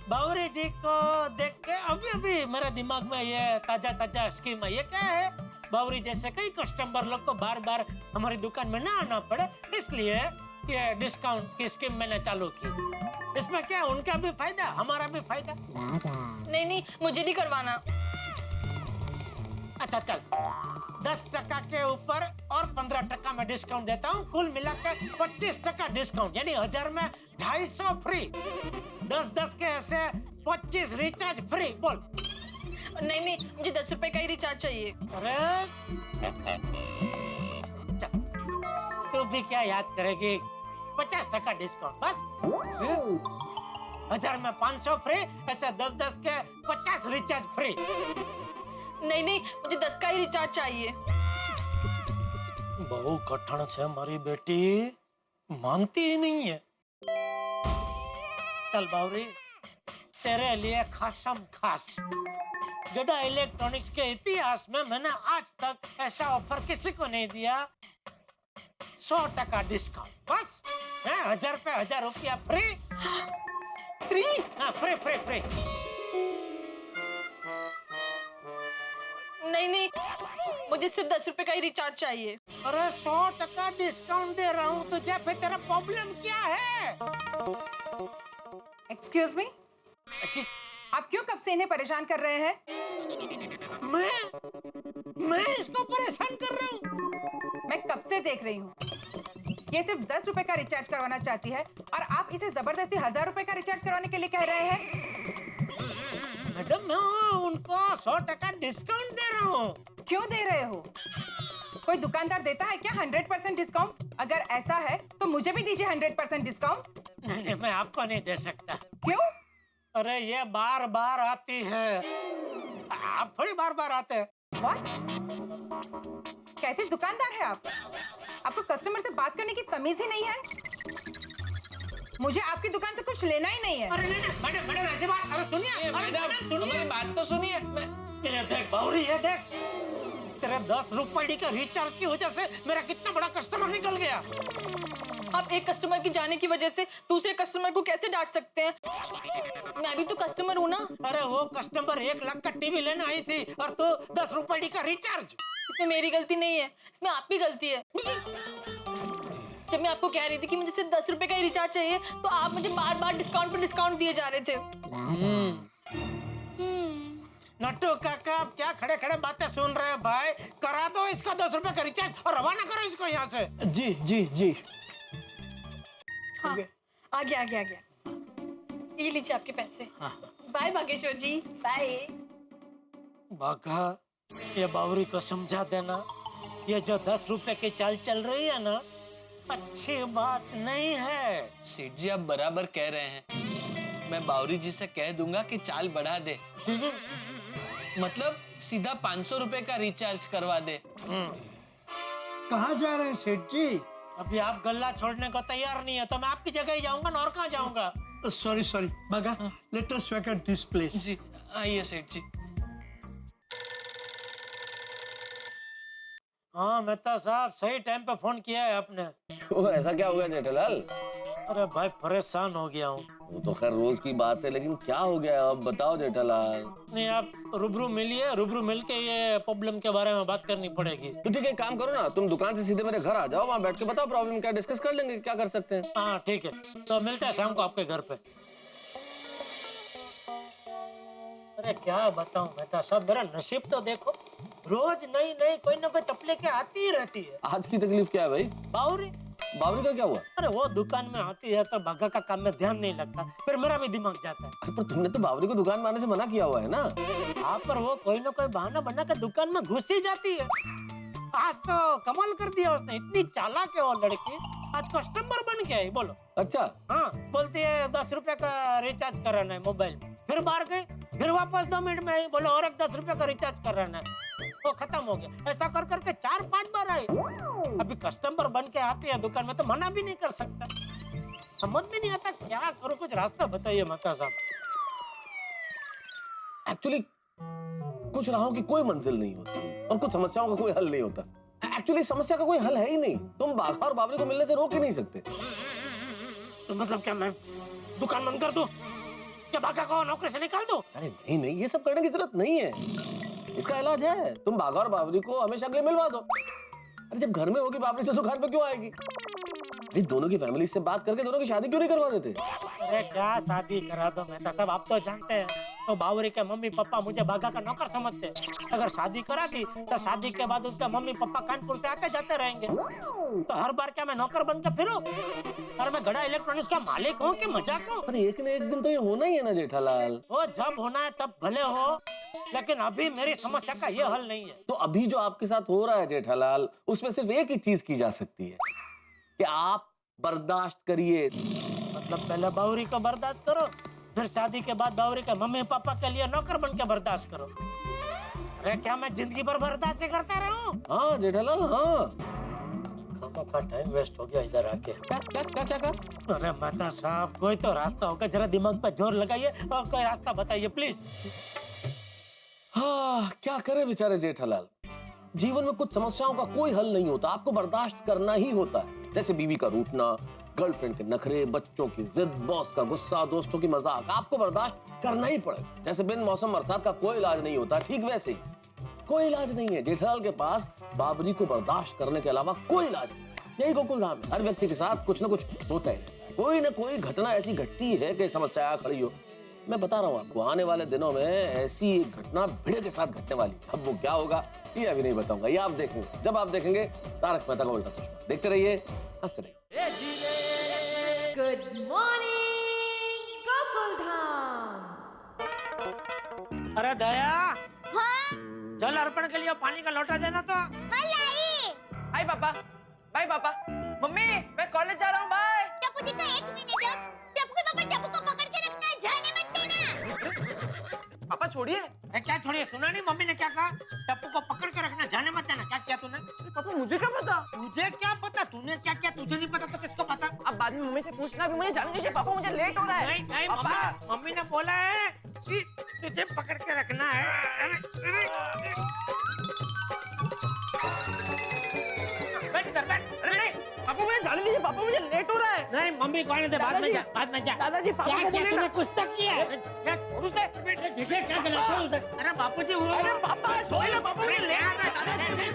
बावरी जी को देख के अभी अभी मेरे दिमाग में ये ताजा स्कीम है। ये क्या है, बावरी जैसे कई कस्टमर लोग को बार बार हमारी दुकान में ना आना पड़े, इसलिए ये डिस्काउंट की स्कीम मैंने चालू की। इसमें क्या, उनका भी फायदा, हमारा भी फायदा। नहीं, मुझे नहीं करवाना। अच्छा चल, 10% के ऊपर और 15% में डिस्काउंट देता हूँ, कुल मिलाकर 25% डिस्काउंट, यानी 1000 में 250 फ्री। 10-10 के ऐसे 25 रिचार्ज फ्री। बोल। नहीं, मुझे 10 रुपए का ही रिचार्ज चाहिए। अरे तू भी क्या याद करेगी, 50% डिस्काउंट बस। 1000 में 500 फ्री, ऐसे 10-10 के 50 रिचार्ज फ्री। नहीं नहीं, मुझे 10 का ही रिचार्ज चाहिए। बहु कठिन से हमारी बेटी, मानती ही नहीं है। चल बावरी, तेरे लिए खासम खास गड़ा इलेक्ट्रॉनिक्स के इतिहास में मैंने आज तक ऐसा ऑफर किसी को नहीं दिया। 100% डिस्काउंट, बस 1000 पे 1000 रुपया फ्री। फ्री? हाँ, फ्री फ्री फ्री। नहीं नहीं, मुझे सिर्फ 10 रुपए का ही रिचार्ज चाहिए। अरे 100% डिस्काउंट दे रहा हूँ तुझे, फिर तेरा प्रॉब्लम क्या है? एक्सक्यूज मी, अच्छी, आप क्यों कब से इन्हें परेशान कर रहे हैं? मैं इसको परेशान कर रहा हूँ। मैं कब से देख रही हूँ। ये सिर्फ 10 रुपए का रिचार्ज करवाना चाहती है और आप इसे जबरदस्ती 1000 रुपए का रिचार्ज करवाने के लिए कह रहे हैं। मैडम, मैं उनको 100% डिस्काउंट दे रहा हूँ। क्यों दे रहे हो? कोई दुकानदार देता है क्या 100% डिस्काउंट? अगर ऐसा है तो मुझे भी दीजिए 100% डिस्काउंट। नहीं, मैं आपको नहीं दे सकता। क्यों? अरे ये बार बार आती है, आप थोड़ी बार बार आते हैं। What? कैसे दुकानदार है आप? आपको कस्टमर से बात करने की तमीज ही नहीं है। मुझे आपकी दुकान से कुछ लेना ही नहीं है। अरे मैडम मैडम ऐसी बात, अरे सुनिए, मैडम हमारी बात तो सुनिए। ये देख बावरी, ये देख, तेरे 10 रुपए के रिचार्ज की वजह से मेरा कितना बड़ा कस्टमर निकल गया। आप एक कस्टमर की जाने की वजह से दूसरे कस्टमर को कैसे डांट सकते हैं? मैं भी तो कस्टमर हूँ ना। अरे वो कस्टमर 1 लाख का टीवी लेने आई थी और तू 10 रुपए का रिचार्ज। इसमें मेरी गलती नहीं है, इसमें आपकी गलती है। जब मैं आपको कह रही थी कि मुझे सिर्फ 10 रुपए का ही रिचार्ज चाहिए, तो आप मुझे बार बार डिस्काउंट पर डिस्काउंट दिए जा रहे थे। नट्टू काका, आप क्या खड़े खड़े बातें सुन रहे हैं भाई? करा दो इसका 10 रुपए का रिचार्ज और रवाना करो इसको यहाँ से। जी जी जी। हाँ, आ गया। ये लीजिए आपके पैसे। बाय बागेश्वर जी, बाय। बाघा, ये बावरी को समझा देना, ये जो 10 रुपए की चाल चल रही है ना, अच्छी बात नहीं है। सेठ जी, आप बराबर कह रहे हैं। मैं बावरी जी से कह दूंगा कि चाल बढ़ा दे, मतलब सीधा 500 रुपए का रिचार्ज करवा दे। कहाँ जा रहे हैं सेठ जी? अभी आप गल्ला छोड़ने को तैयार नहीं है तो मैं आपकी जगह ही जाऊंगा ना, और कहाँ जाऊंगा? Sorry Bagha, let us vacate this place. जी आइए सेठ जी। हाँ मेहता साहब, सही टाइम पे फोन किया है आपने। तो ऐसा क्या हो गया जेठालाल? अरे भाई परेशान हो गया हूँ। वो तो खैर रोज की बात है, लेकिन क्या हो गया अब बताओ जेठालाल। नहीं, आप रूबरू मिलिए, रूबरू मिलके ये प्रॉब्लम के बारे में बात करनी पड़ेगी। तो ठीक है, एक काम करो ना, तुम दुकान से सीधे मेरे घर आ जाओ, वहाँ बैठ के बताओ प्रॉब्लम क्या, डिस्कस कर लेंगे क्या कर सकते हैं। हाँ ठीक है, तो मिलते हैं शाम को आपके घर पे। अरे क्या बताऊं मेहता साहब, मेरा नसीब तो देखो, रोज नई नई कोई ना कोई तकलीफें आती ही रहती है। आज की तकलीफ क्या है भाई? बावरी का क्या हुआ? अरे वो दुकान में आती है तो भागा का काम में ध्यान नहीं लगता, फिर मेरा भी दिमाग जाता है। अरे पर तुमने तो बावरी को दुकान में आने से मना किया हुआ है ना। हाँ, पर वो कोई ना कोई बहाना बना के दुकान में घुस ही जाती है। आज तो कमाल कर दिया उसने, इतनी चालाक है वो लड़की, आज कस्टमर बन के आई। बोलो। अच्छा। हाँ, बोलती है 10 रुपए का रिचार्ज कराना है मोबाइल में, फिर बाहर गई, फिर वापस 2 मिनट में आई, बोलो और एक 10 रुपए का रिचार्ज कराना है, वो खत्म हो गया। ऐसा कर करके 4-5 बार आई। अभी कस्टमर बन के आती है दुकान में तो मना भी नहीं कर सकता। समझ में नहीं आता क्या करो, कुछ रास्ता बताइए माता साहब। एक्चुअली कुछ राहों की कोई मंजिल नहीं होती और कुछ समस्याओं का कोई हल नहीं होता। एक्चुअली समस्या का कोई हल है ही नहीं, तुम बाघा और बावरी को मिलने से रोक ही नहीं सकते। तो मतलब क्या मैं दुकान बंद कर दूं? क्या बाघा को नौकरी से निकाल दूं? अरे नहीं नहीं, ये सब करने की जरूरत नहीं है, इसका इलाज है। तुम बाघा और बावरी को हमेशा के लिए मिलवा दो। अरे जब घर में होगी बावरी तो दुकान पे क्यों आएगी? दोनों की फैमिली से बात करके दोनों की शादी क्यों नहीं करवा देते? अरे क्या शादी करा दो मेहता साहब, आप तो जानते हैं तो बावरी के मम्मी पापा मुझे बाघा का नौकर समझते हैं। अगर शादी करा दी तो शादी के बाद उसके मम्मी पापा कानपुर से आते जाते रहेंगे, तो हर बार क्या मैं नौकर बन के फिरूं? और मैं गड़ा इलेक्ट्रॉनिक्स का मालिक हूँ कि मजाक हूँ? अरे एक न एक दिन तो ये होना ही है ना जेठालाल। वो जब होना है तब भले हो, लेकिन अभी मेरी समस्या का ये हल नहीं है। तो अभी जो आपके साथ हो रहा है जेठालाल, उसमें सिर्फ एक ही चीज की जा सकती है कि आप बर्दाश्त करिए। मतलब पहले बावरी को बर्दाश्त करो, फिर शादी के बाद बावरी के मम्मी पापा के लिए नौकर बन के बर्दाश्त करो। अरे क्या मैं जिंदगी भर बर्दाश्त ही करता रहूं? हाँ जेठालाल हाँ। का टाइम वेस्ट हो गया इधर आके। क्या? अरे माता साहब कोई तो रास्ता होगा, जरा दिमाग पे जोर लगाइए और कोई रास्ता बताइए प्लीज। हाँ क्या करे बेचारे जेठालाल, जीवन में कुछ समस्याओं का कोई हल नहीं होता, आपको बर्दाश्त करना ही होता है। जैसे बीवी का रूठना, गर्लफ्रेंड के नखरे, बच्चों की जिद, बॉस का गुस्सा, दोस्तों की मजाक, आपको बर्दाश्त करना ही पड़ेगा। जैसे बिन मौसम बरसात का कोई इलाज नहीं होता, ठीक वैसे ही कोई इलाज नहीं है जेठालाल के पास बाबरी को बर्दाश्त करने के अलावा कोई इलाज नहीं। यही गोकुल धाम है, हर व्यक्ति के साथ कुछ न कुछ होता है, कोई न कोई घटना ऐसी घटती है कि समस्या खड़ी हो। मैं बता रहा हूँ आपको, आने वाले दिनों में ऐसी एक घटना भिड़े के साथ घटने वाली। अब वो क्या होगा ये अभी नहीं बताऊंगा, ये आप देखेंगे। जब आप देखेंगे तारक मेहता का उल्टा चश्मा, देखते रहिए, हंसते रहिए। Good morning Gokuldham. अरे दया, हाँ जल अर्पण के लिए पानी का लोटा देना तो। हाँ लाई। हाय पापा, बाय पापा। मम्मी मैं कॉलेज जा रहा हूँ, बाय। टप्पू जी का 1 मिनट। टप्पू के पापा टप्पू को पकड़ के रखना, जाने मत देना। पापा छोड़िए। अरे क्या छोड़िए, सुना नहीं मम्मी ने क्या कहा? टप्पू को पकड़ के रखना, जाने मत देना। क्या किया तूने? पापा मुझे क्या पता? तुझे क्या पता? तूने क्या किया? तुझे नहीं पता तो किसको पता? अब बाद में मम्मी से पूछना, भी मुझे जाने दीजिए पापा, मुझे लेट हो रहा है। नहीं पापा मम्मी ने बोला है कि तुझे पकड़ के रखना है। बैठ इधर बैठ। अरे नहीं पापा मुझे जाने दीजिए पापा, मुझे लेट हो रहा है। नहीं मम्मी कौन दे, बाद में जा, बाद में जा। दादाजी पापा को बोलिए ना। कुछ तक किया है? क्या छोड़ उसे? क्या गलत है उसे? अरे बापूजी वो। अरे पापा छोड़िए ना पापा, मुझे लेट हो रहा है दादाजी।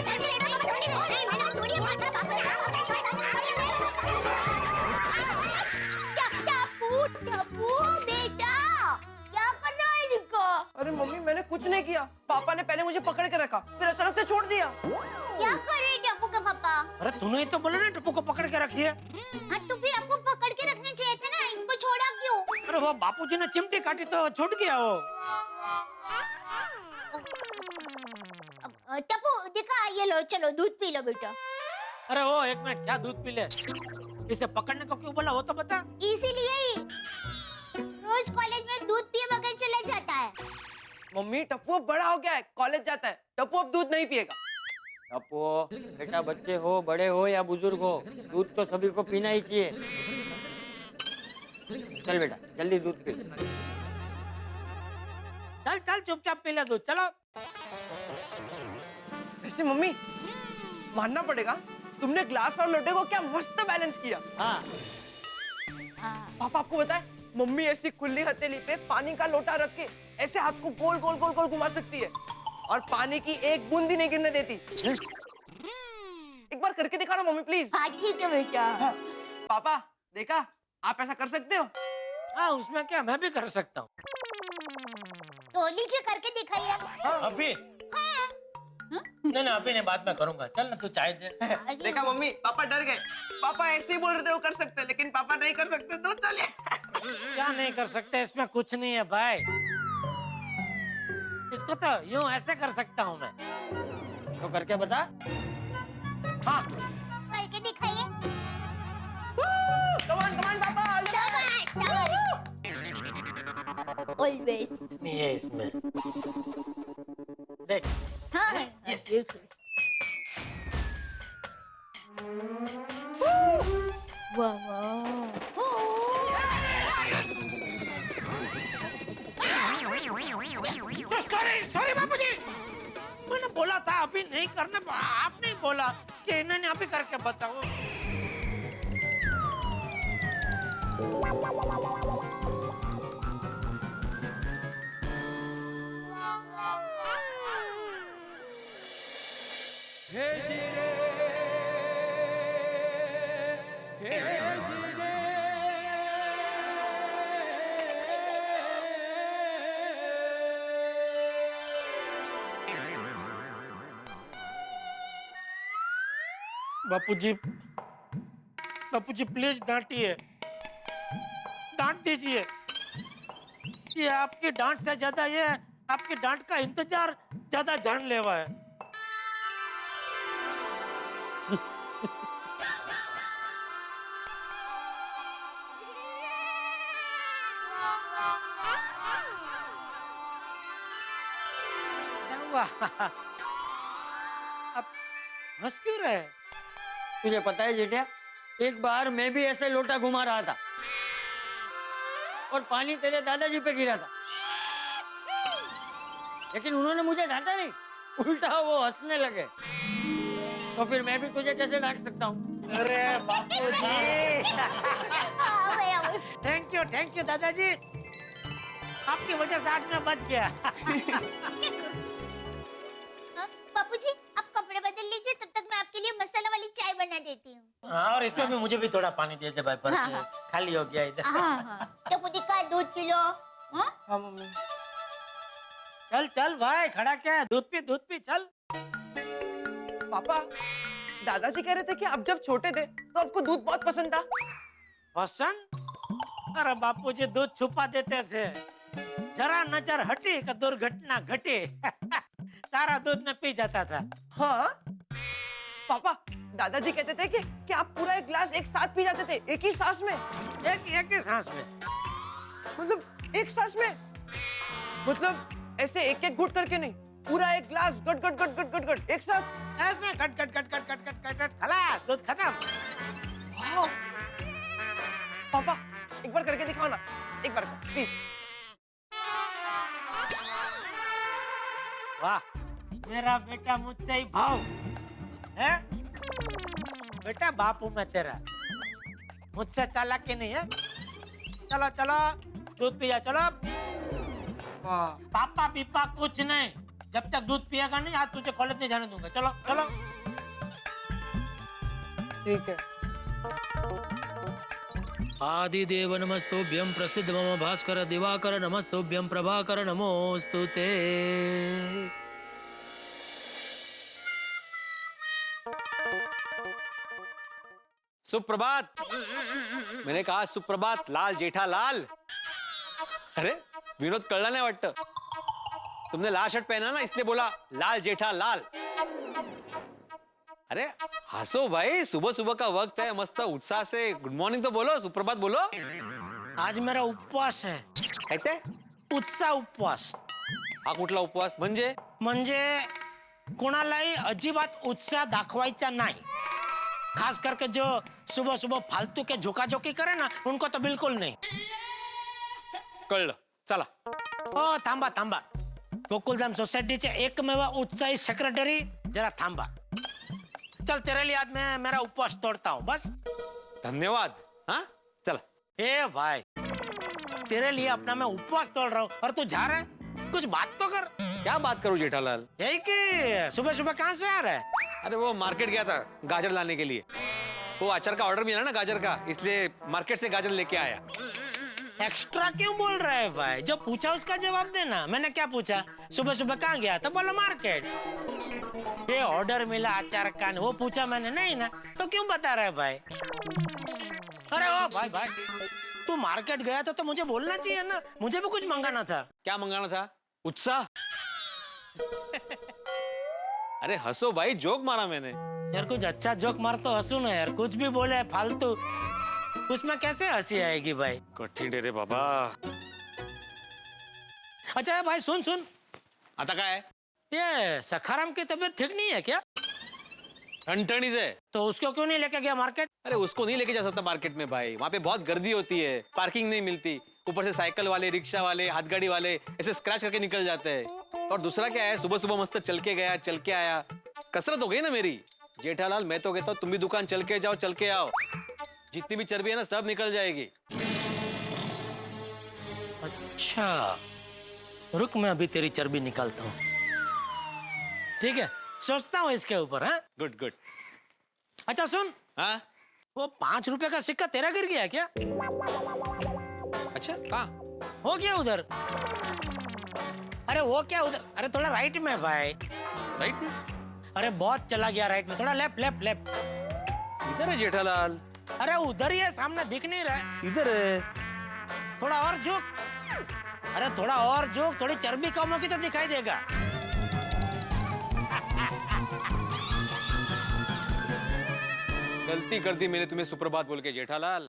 टप्पू बेटा क्या कर रहा है इनको? अरे मम्मी मैंने कुछ नहीं किया, पापा ने पहले मुझे पकड़ के रखा, फिर अचानक से छोड़ दिया। क्या कर रहे टप्पू के पापा? अरे तूने ही तो बोला ना टप्पू को पकड़ के रखिए। हाँ तो फिर आपको पकड़ के रखने चाहिए थे ना, इसको छोड़ा क्यों? अरे वो बापूजी ने चिमटी काटी तो छूट गया वो। टप्पू दिखा, ये लो, चलो दूध पी लो बेटा। अरे वो 1 मिनट, क्या दूध पी ले? इसे पकड़ने को क्यों बोला वो तो बता। इसीलिए ही रोज कॉलेज में दूध पिए बगैर चला जाता है। मम्मी टप्पू अब बड़ा हो गया है, कॉलेज जाता है, टप्पू अब दूध नहीं पिएगा। टप्पू बेटा, बच्चे हो, बड़े हो या बुजुर्ग हो, दूध तो सभी को पीना ही चाहिए। चल बेटा जल्दी दूध पी। चल चल चुपचाप पी ले दूध, चलो। वैसे मम्मी मानना पड़ेगा, तुमने ग्लास और लोटे को क्या मस्त बैलेंस किया। हाँ। पापा आपको बताए, मम्मी ऐसी खुली हथेली पे पानी का लोटा रख के ऐसे हाथ को गोल गोल गोल गोल घुमा सकती है और पानी की एक बूंद भी नहीं गिरने देती। एक बार करके दिखाना मम्मी प्लीज। हाँ ठीक है बेटा। पापा देखा, आप ऐसा कर सकते हो। हाँ उसमें क्या, मैं भी कर सकता हूँ। तो लीजिए करके दिखाइए। अभी? नहीं अभी नहीं, बाद में करूंगा। चल ना तू चाय दे। देखा मम्मी, पापा डर गए। पापा ऐसे ही बोल रहे थे वो कर सकते, लेकिन पापा नहीं कर सकते तो चलिए। क्या नहीं कर सकते, इसमें कुछ नहीं है भाई। इसको तो यूं ऐसे कर सकता हूँ मैं। तो करके बता। हाँ करके दिखाइए। कमान पापा। ऑलवेज नहीं है इसमें। देख। हाँ यस। सॉरी बापूजी, मैंने बोला था अभी नहीं करने, आप नहीं बोला कि इन्होंने अभी करके बताओ। बापूजी प्लीज डांटिए, डांट दीजिए। ये आपकी डांट से ज्यादा ये आपकी डांट का इंतजार ज्यादा जानलेवा है। वाह, अब हंस क्यों रहे? तुझे पता है जेठिया, एक बार मैं भी ऐसे लोटा घुमा रहा था और पानी तेरे दादाजी पे गिरा था, लेकिन उन्होंने मुझे डांटा नहीं, उल्टा वो हंसने लगे। तो फिर मैं भी तुझे कैसे डांट सकता हूँ? अरे बापूजी, थैंक यू दादाजी, आपकी वजह से आज मैं बच गया। बापूजी आप कपड़े बदल लीजिए, तब तक मैं आपके लिए मसाला वाली चाय बना देती हूँ। हाँ, और इसमें भी मुझे भी थोड़ा पानी दे दे भाई, पर हाँ। खाली हो गया इधर। तो पुदी का दूध किलो। हाँ? हाँ मम्मी। चल चल भाई, खड़ा क्या है, दूध पी चल। पापा, दादाजी कह रहे थे कि आप जब छोटे थे तो आपको दूध बहुत पसंद था। पसंद? अरे बापूजी दूध छुपा देते थे, जरा नजर हटी कि दुर्घटना घटी। सारा दूध में पी जाता था। हाँ पापा, दादाजी कहते थे कि आप पूरा एक गिलास एक साथ पी जाते थे, एक ही सांस में। एक ही सांस में? मतलब एक सांस में, मतलब ऐसे एक एक घुट करके नहीं, पूरा एक गिलास गट गट गट गट गट गट एक साथ, ऐसे गट गट गट गट गट गट गट गट, खलास, दूध खत्म। पापा एक बार करके दिखाओ ना, एक बार प्लीज। वाह, मेरा बेटा मुझसे ही भाव है। बेटा बापू मैं तेरा, मुझसे चालाकी नहीं है। चलो चलो दूध पिया, चलो। पापा पीपा कुछ नहीं, जब तक दूध पिएगा नहीं आज तुझे कॉलेज नहीं जाने दूंगा। चलो चलो। ठीक है। आदिदेव नमस्तुभ्यं, प्रसिद्ध मम भास्कर दिवाकर नमस्तुभ्यं, प्रभाकर नमोस्तुते। सुप्रभात। मैंने कहा सुप्रभात लाल जेठालाल। अरे विनोद कळला नाही वाटतं, तुमने लाल शर्ट पहना ना इसलिए बोला लाल जेठालाल। अरे हंसो भाई, सुबह सुबह का वक्त है, मस्त उत्साह से गुड मॉर्निंग तो बोलो, सुप्रभात बोलो। आज मेरा उपवास है। काय उत्साह उपवास? हा कुठला उपवास? म्हणजे कोणालाही अजिबात उत्साह दाखवायचा नाही, खास करके जो सुबह सुबह फालतू के झोकाझोकी करे ना, उनको तो बिल्कुल नहीं। कळलं, चला। ओ थांबा थांबा, गोकुलधाम सोसायटीचे एकमेव उत्साही सेक्रेटरी, जरा थांबा। चल तेरे लिए आज मैं मेरा उपवास तोड़ता हूँ, बस। धन्यवाद। हाँ चला। ए भाई, तेरे लिए अपना मैं उपवास तोड़ रहा हूँ और तू जा रहा है, कुछ बात तो कर। क्या बात करूं जेठालाल? यही कि सुबह सुबह कहाँ से आ रहा है? अरे वो मार्केट गया था गाजर लाने के लिए, वो अचार का ऑर्डर मिला ना गाजर का, इसलिए मार्केट से गाजर लेके आया। एक्स्ट्रा क्यों बोल रहा है भाई? जो पूछा उसका जवाब देना। मैंने क्या पूछा? सुबह सुबह कहाँ गया था? बोला मार्केट। ये ऑर्डर मिला अचार का, वो पूछा मैंने नहीं ना, तो क्यों बता रहा है भाई? अरे ओ भाई भाई, तू मार्केट गया था तो मुझे बोलना चाहिए ना, मुझे भी कुछ मंगाना था। क्या मंगाना था? उत्साह। अरे हंसो भाई, जोक मारा मैंने। यार कुछ अच्छा जोक मार तो हंसू ना यार, कुछ भी बोले फालतू, उसमें कैसे हंसी आएगी भाई? कठीण रे बाबा। अच्छा भाई सुन सुन, आता काय? ये सखाराम की तबीयत ठीक नहीं है क्या? ठणठणीत है। तो उसको क्यों नहीं लेके गया मार्केट? अरे उसको नहीं लेके जा सकता मार्केट में भाई, वहाँ पे बहुत गर्दी होती है, पार्किंग नहीं मिलती, ऊपर से साइकिल वाले, रिक्शा वाले, हाथगाड़ी वाले ऐसे स्क्रैच करके निकल जाते हैं। और दूसरा क्या है, सुबह सुबह मस्त चल के गया, चल के आया, कसरत हो गई ना मेरी। जेठालाल मैं तो कहता हूँ तुम भी दुकान चल के जाओ, चल के आओ, जितनी भी चर्बी है ना सब निकल जाएगी। अच्छा रुक, मैं अभी तेरी चर्बी निकालता हूँ। ठीक है, सोचता हूँ इसके ऊपर। हाँ गुड गुड। अच्छा सुन, हाँ वो 5 रुपए का सिक्का तेरा गिर गया क्या? अच्छा कहाँ? हो गया उधर। अरे वो क्या उधर? अरे थोड़ा राइट में भाई। राइट में? अरे बहुत चला गया राइट में, थोड़ा लेफ्ट लेफ्ट लेफ्ट। इधर है जेठालाल। अरे उधर ही है, सामने दिख नहीं रहा है। इधर है। थोड़ा और झुक। अरे थोड़ा और झुक, थोड़ी चर्बी कम होगी तो दिखाई देगा। गलती कर दी मैंने तुम्हें सुप्रभात बोल के जेठालाल।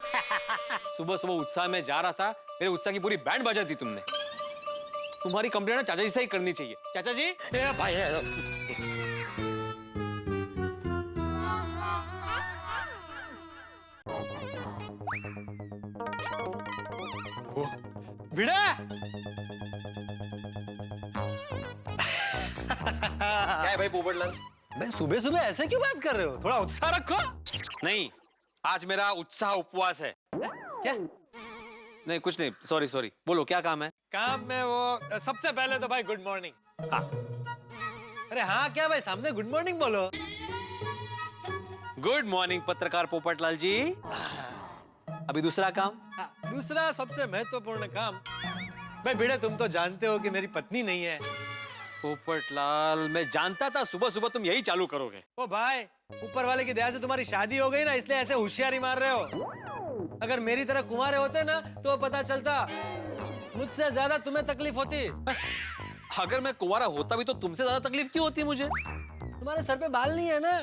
सुबह सुबह उत्साह में जा रहा था, मेरे उत्साह की पूरी बैंड बजा दी तुमने। तुम्हारी कंप्लेंट चाचा जी से ही करनी चाहिए। चाचा जी ए भाई भिड़ा क्या है भाई पोपटलाल? मैं सुबह सुबह ऐसे क्यों बात कर रहे हो? थोड़ा उत्साह रखो। नहीं, आज मेरा उत्साह उपवास है। क्या? नहीं कुछ नहीं, सॉरी सॉरी। बोलो क्या काम है? काम में वो सबसे पहले तो भाई गुड मॉर्निंग। हाँ। अरे हाँ क्या भाई, सामने गुड मॉर्निंग बोलो। गुड मॉर्निंग पत्रकार पोपटलाल जी। अभी दूसरा काम? दूसरा सबसे महत्वपूर्ण काम, भाई भिड़े तुम तो जानते हो कि मेरी पत्नी नहीं है। पोपटलाल मैं जानता था सुबह सुबह तुम यही चालू करोगे। ओ भाई, ऊपर वाले की दया से तुम्हारी शादी हो गई ना, इसलिए ऐसे होशियारी मार रहे हो। अगर मेरी तरह कुंवारे होते ना तो पता चलता, मुझसे ज्यादा तुम्हें तकलीफ होती। अगर मैं कुंवारा होता भी तो तुमसे ज्यादा तकलीफ क्यों होती मुझे? तुम्हारे सर पे बाल नहीं है ना,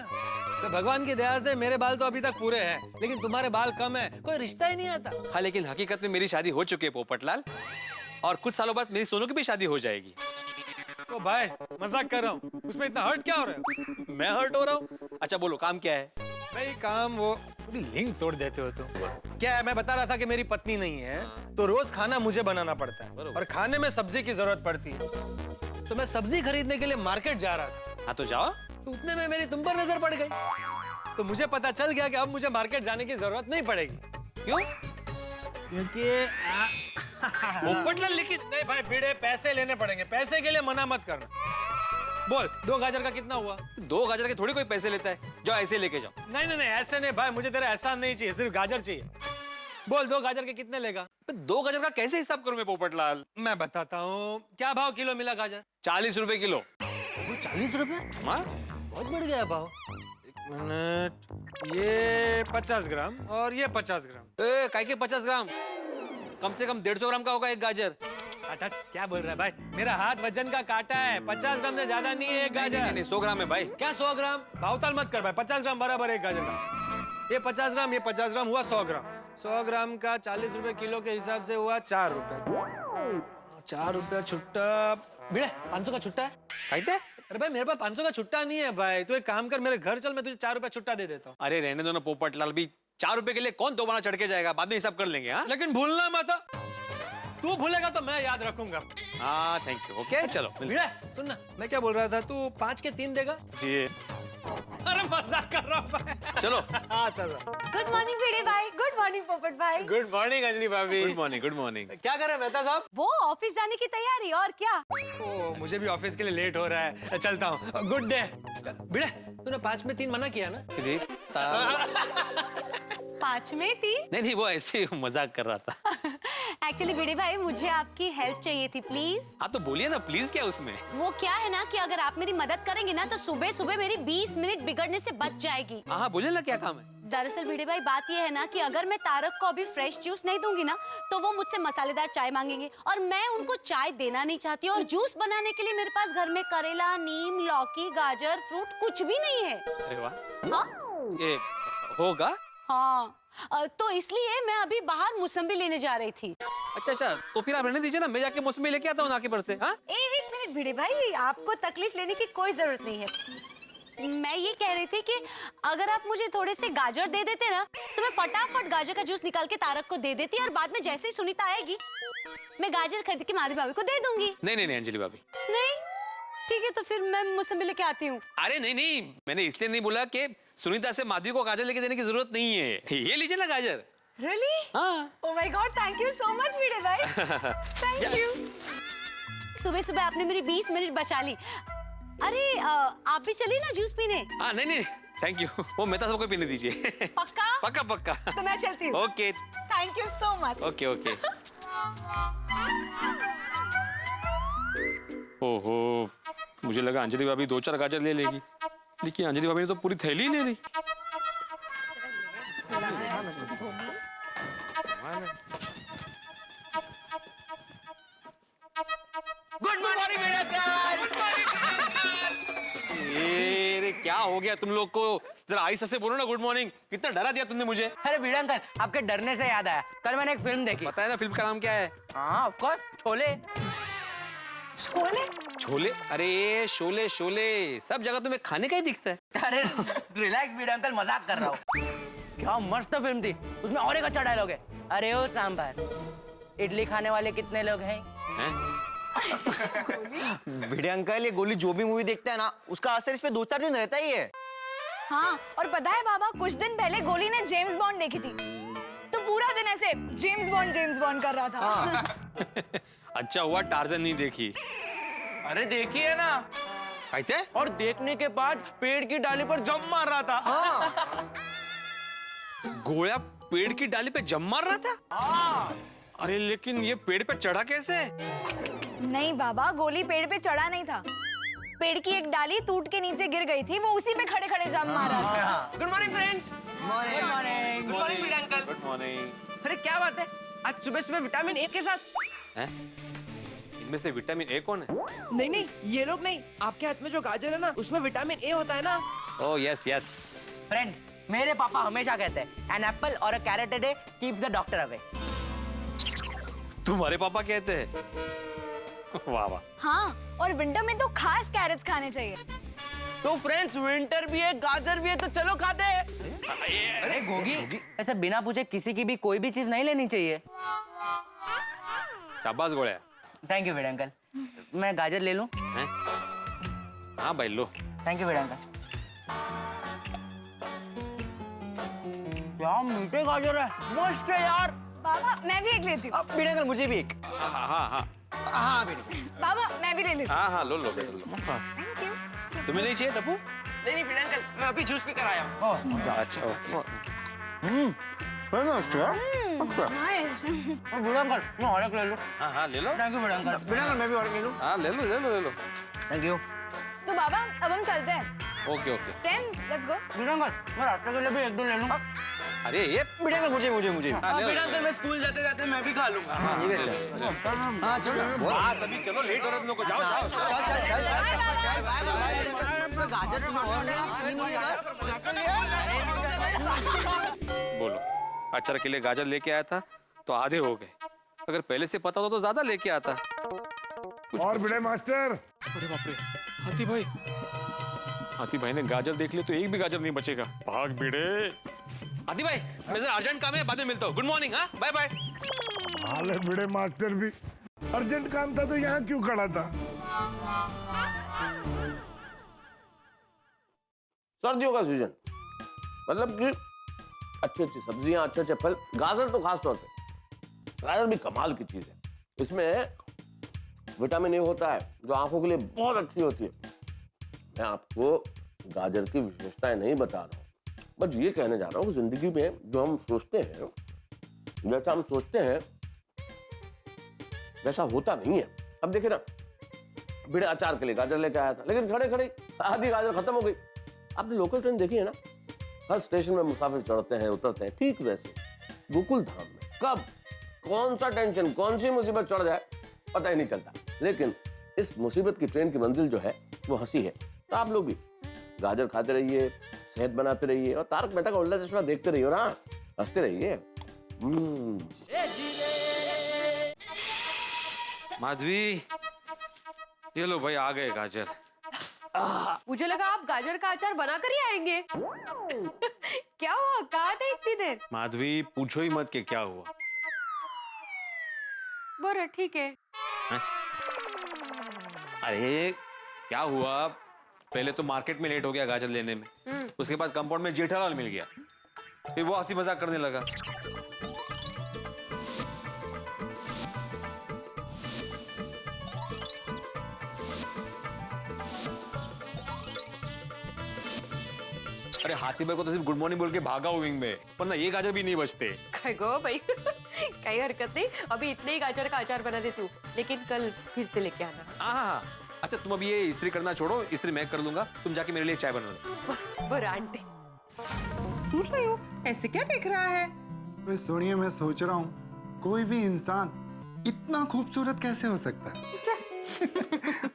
तो भगवान की दया से मेरे बाल तो अभी तक पूरे हैं, लेकिन तुम्हारे बाल कम है, कोई रिश्ता ही नहीं आता। हाँ लेकिन हकीकत में मेरी शादी हो चुकी है पोपटलाल, और कुछ सालों बाद मेरी सोनू की भी शादी हो जाएगी। ओ भाई मजाक कर रहा हूँ, उसमें इतना हर्ट क्या हो रहा है? मैं हर्ट हो रहा हूँ? अच्छा बोलो काम क्या है? भाई काम वो पूरी लिंक तोड़ देते हो तुम। क्या है, मैं बता रहा था कि मेरी पत्नी नहीं है तो रोज खाना मुझे बनाना पड़ता है, और खाने में सब्जी की जरूरत पड़ती है। तो मैं सब्जी खरीदने के लिए मार्केट जा रहा था। हाँ तो जाओ। तो उतने में मेरी तुम पर नजर पड़ गई, तो मुझे पता चल गया कि अब मुझे मार्केट जाने की जरूरत नहीं पड़ेगी। क्यों? क्योंकि पोपटलाल लेकिन नहीं भाई भिड़े, पैसे लेने पड़ेंगे, पैसे के लिए मना मत करना। बोल 2 गाजर का कितना हुआ? 2 गाजर के थोड़ी कोई पैसे लेता है, जाओ ऐसे लेके जाओ। नहीं नहीं नहीं ऐसे नहीं भाई, मुझे तेरा एहसान नहीं चाहिए, सिर्फ गाजर चाहिए। बोल 2 गाजर के कितने लेगा? 2 गाजर का कैसे हिसाब करूं मैं पोपटलाल? मैं बताता हूँ। क्या भाव किलो मिला गाजर? 40 रुपए किलो। 40 रुपए? हाँ बहुत बढ़ गया भाव। एक मिनट, ये 50 ग्राम और ये 50 ग्राम। काय के 50 ग्राम? कम से कम 150 ग्राम का होगा एक गाजर। अच्छा क्या बोल रहा है भाई, मेरा हाथ वजन का काटा है, 50 ग्राम से ज्यादा नहीं है एक गाजर। नहीं, 100 ग्राम है भाई। क्या 100 ग्राम? भावताल मत कर भाई, 50 ग्राम बराबर एक गाजर का। ये 50 ग्राम, ये 50 ग्राम हुआ 100 ग्राम। 100 ग्राम का 40 रुपए किलो के हिसाब से हुआ 4 रुपए। 4 रुपया छुट्टा। भिड़े 500 का छुट्टा है? कहते? अरे भाई मेरे पास 500 का छुट्टा नहीं है भाई, तू एक काम कर, मेरे घर चल, मैं तुझे 4 रुपया छुट्टा दे देता हूँ। अरे रहने दो ना पोपटलाल, भी 4 रुपए के लिए कौन दोबारा चढ़ के जाएगा, बाद में हिसाब कर लेंगे। हाँ लेकिन भूलना मत, तू भूलेगा तो मैं याद रखूंगा। हाँ थैंक यू। ओके चलो। भिड़े सुन ना, मैं क्या बोल रहा था, तू 5 के 3 देगा? जी। अरे मजाक कर रहा हूँ भाई। चलो। हाँ चलो। गुड मॉर्निंग भिड़े भाई, गुड मॉर्निंग पोपट भाई। गुड मॉर्निंग अंजलि भाभी। Good morning good morning. क्या कर रहे हैं मेहता साहब? वो ऑफिस जाने की तैयारी, और क्या। ओ मुझे भी ऑफिस के लिए लेट हो रहा है, चलता हूँ। Good day. भिड़े तूने 5 में 3 मना किया ना? जी 5 में 3? नहीं वो ऐसे ही मजाक कर रहा था। एक्चुअली भिड़े भाई मुझे आपकी हेल्प चाहिए थी, प्लीज। हाँ तो बोलिए ना प्लीज, क्या उसमें? वो क्या है ना कि अगर आप मेरी मदद करेंगे ना तो सुबह सुबह मेरी 20 मिनट बिगड़ने से बच जाएगी। हाँ बोलिए ना क्या काम है? दरअसल भिड़े भाई बात ये है ना कि अगर मैं तारक को अभी फ्रेश जूस नहीं दूंगी ना तो वो मुझसे मसालेदार चाय मांगेंगे, और मैं उनको चाय देना नहीं चाहती, और जूस बनाने के लिए मेरे पास घर में करेला, नीम, लौकी, गाजर, फ्रूट कुछ भी नहीं है। अरे वाह। हाँ? ये होगा। हाँ तो इसलिए मैं अभी बाहर मौसम्बी लेने जा रही थी। अच्छा तो फिर आप रहने दीजिए ना, मैं जाके मौसमी लेके आता हूँ नाके पर से। हाँ एक मिनट भिड़े भाई, आपको तकलीफ लेने की कोई जरूरत नहीं है। मैं ये कह रही थी कि अगर आप मुझे थोड़े से गाजर दे देते ना तो मैं फटाफट गाजर का जूस निकाल के तारक को दे देती, और बाद में जैसे ही सुनीता आएगी मैं गाजर खरीद के माधवी भाभी को दे दूंगी। नहीं अंजलि भाभी। नहीं ठीक है, तो फिर मैं मौसम्बी लेके आती हूँ। अरे नहीं, मैंने इसलिए नहीं बोला कि सुनीता से माधवी को गाजर लेके देने की जरूरत नहीं है, ये लीजिए ना गाजर। Really? हाँ। Oh my God, thank you so much भिड़े भाई। Thank you। सुबह सुबह आपने मेरी 20 मिनट बचा ली। अरे आप भी चलिए ना जूस पीने। हाँ नहीं थैंक यू, वो मेहता सबको पीने दीजिए। पक्का? पक्का। तो मैं चलती हूँ। Okay thank you so much. Okay. ओहो, मुझे लगा अंजलि भाभी 2-4 गाजर ले लेगी, लेकिन अंजलि भाभी ने तो पूरी थैली ले ली। गुड मॉर्निंग अरे क्या हो गया तुम लोग को? जरा आहिस्ता से बोलो ना गुड मॉर्निंग, कितना डरा दिया तुमने मुझे। अरे भिड़े अंकल, आपके डरने से याद आया, कल मैंने एक फिल्म देखी। पता है ना फिल्म का नाम क्या है? हाँ ऑफ कोर्स, शोले। छोले? छोले? अरे शोले शोले, सब जगह तुम्हें खाने का ही दिखता है। अरे रिलैक्स भिड़े अंकल, मजाक कर रहा हूँ। क्या मस्त फिल्म थी, उसमें और एक अच्छा डायलॉग है, अरे ओ सांभर, इडली खाने वाले कितने लोग हैं? भिड़े अंकल, ये गोली जो भी मूवी देखता है ना, उसका असर इस पे 2-4 दिन रहता ही है। हाँ, और पता है बाबा, कुछ दिन पहले गोली ने जेम्स बॉन्ड देखी थी, तो पूरा दिन ऐसे जेम्स बॉन्ड कर रहा था। अच्छा हुआ टार्जन नहीं देखी। अरे देखी है ना। कहते? और देखने के बाद पेड़ की डाली पर जम मार रहा था। हाँ। गोया पेड़ की डाली पे जम मार रहा था? हाँ। अरे लेकिन ये पेड़ पे चढ़ा कैसे? नहीं बाबा, गोली पेड़ पे चढ़ा नहीं था, पेड़ की एक डाली टूट के नीचे गिर गई थी, वो उसी पे खड़े खड़े जम मार रहा था। Good morning friends. Morning. Good morning Bhide uncle. Good morning. अरे क्या बात है, आज सुबह सुबह विटामिन ए के साथ? हैं? इनमें से विटामिन ए कौन है? नहीं नहीं, ये लोग नहीं, आपके हाथ में जो गाजर है ना, उसमें विटामिन ए होता है ना। Oh yes yes. फ्रेंड्स, मेरे पापा हमेशा कहते हैं, एन एप्पल और a carrot a day keeps the doctor away. तुम्हारे पापा कहते हैं? वाह वाह। हाँ, और विंटर में तो खास कैरेट्स खाने चाहिए। तो फ्रेंड्स, विंटर भी है, गाजर भी है, तो चलो खाते हैं। अरे गोगी, ऐसे बिना पूछे किसी की भी कोई भी चीज नहीं लेनी चाहिए। शाबाश Goya. Thank you Bhide uncle. मैं गाजर ले लूं? हाँ भाई लो। Thank you Bhide uncle. क्या मीठे गाजर है, मस्त है यार। बाबा मैं भी एक लेती हूँ। भिड़े अंकल, मुझे भी एक। हाँ हाँ हाँ हाँ भिड़े। बाबा मैं भी ले लेती हूँ। हाँ हाँ लो लो लो। तुम्हें नहीं चाहिए टप्पू? नहीं नहीं भिड़े अंकल, मैं अभी जूस पी कर आया हूँ। अच्छा ओके। भिड़े अंकल, मैं और एक ले लूं? हाँ हाँ ले लो। Thank you Bhide uncle. Bhide uncle, मैं भी और ले लूं? हाँ ले लो ले लो ले लो। Thank you. तो बाबा अब हम चलते हैं। Okay okay. Friends let's go. Bhide uncle, मैं रास्ते के लिए भी एक दो ले लूं? अरे ये भिड़े अंकल, मुझे मुझे मुझे। भिड़े अंकल, मैं स्कूल जाते जाते मैं भी खा लूंगा। ये भी अच्छा। हाँ चलो। हाँ सभी चलो, लेट हो रहा है तुम लोग को। जाओ जाओ चल बाय। गाजर बोलो, अचार के लिए गाजर लेके आया था तो आधे हो गए, अगर पहले से पता होता तो ज्यादा लेके आता। और भिड़े मास्टर। अरे बाप रे, हाथी भाई ने गाजर देख लिया तो एक भी गाजर नहीं बचेगा। भाग भिड़े। हाथी भाई, मैं जरा अर्जेंट काम है, बाद में मिलता हूँ। Good morning. हाँ बाय बाय। हाल है भिड़े मास्टर भी, अर्जेंट काम था तो यहाँ क्यों खड़ा था? सर्दियों का सीजन, मतलब कि अच्छी अच्छी सब्जियां, अच्छे अच्छे फल, गाजर तो खास तौर पे। गाजर भी कमाल की चीज है, इसमें विटामिन ए होता है जो आंखों के लिए बहुत अच्छी होती है। मैं आपको गाजर की विशेषताएं नहीं बता रहा हूँ, बस ये कहने जा रहा हूँ कि जिंदगी में जो हम सोचते हैं, जैसा हम सोचते हैं वैसा होता नहीं है। अब देखिए ना, भिड़े अचार के लिए गाजर लेके आया था, लेकिन खड़े खड़े आधी गाजर खत्म हो गई। आपने लोकल ट्रेन देखी है ना, हर स्टेशन में मुसाफिर चढ़ते हैं उतरते हैं, ठीक वैसे गोकुल धाम में कब कौन सा टेंशन, कौन सी मुसीबत चढ़ जाए पता ही नहीं चलता। लेकिन इस मुसीबत की ट्रेन की मंजिल जो है वो हंसी है। तो आप लोग भी गाजर खाते रहिए, सेहत बनाते रहिए, और तारक मेहता का उल्टा चश्मा देखते रहिए, और हाँ हंसते रहिए। माधवी, ये लो भाई, आ गए गाजर। मुझे लगा आप गाजर का अचार बना कर ही आएंगे। क्या हुआ, कहाँ थे इतनी देर? माधवी पूछो ही मत कि क्या हुआ। बरं ठीक है। अरे क्या हुआ, पहले तो मार्केट में लेट हो गया गाजर लेने में, उसके बाद कंपाउंड में जेठालाल मिल गया, फिर वो हंसी मजाक करने लगा। अरे हाथी भाई को तो सिर्फ गुड मॉर्निंग बोल के भागा हुआ विंग में, वरना ये गाजर भी नहीं बचते। काय गो भाई, काही हरकत नहीं, अभी इतने ही गाजर का अचार बना देती हूँ, लेकिन कल फिर से लेके आना। हाँ, अच्छा तुम अभी ये इस्त्री करना छोड़ो, इस्त्री मैं कर लूंगा, तुम जाके मेरे लिए चाय बना लो। बरं आंटी। सुन रही हो, ऐसे क्या देख रहा है? वे सोनिए, मैं सोच रहा हूँ कोई भी इंसान इतना खूबसूरत कैसे हो सकता है।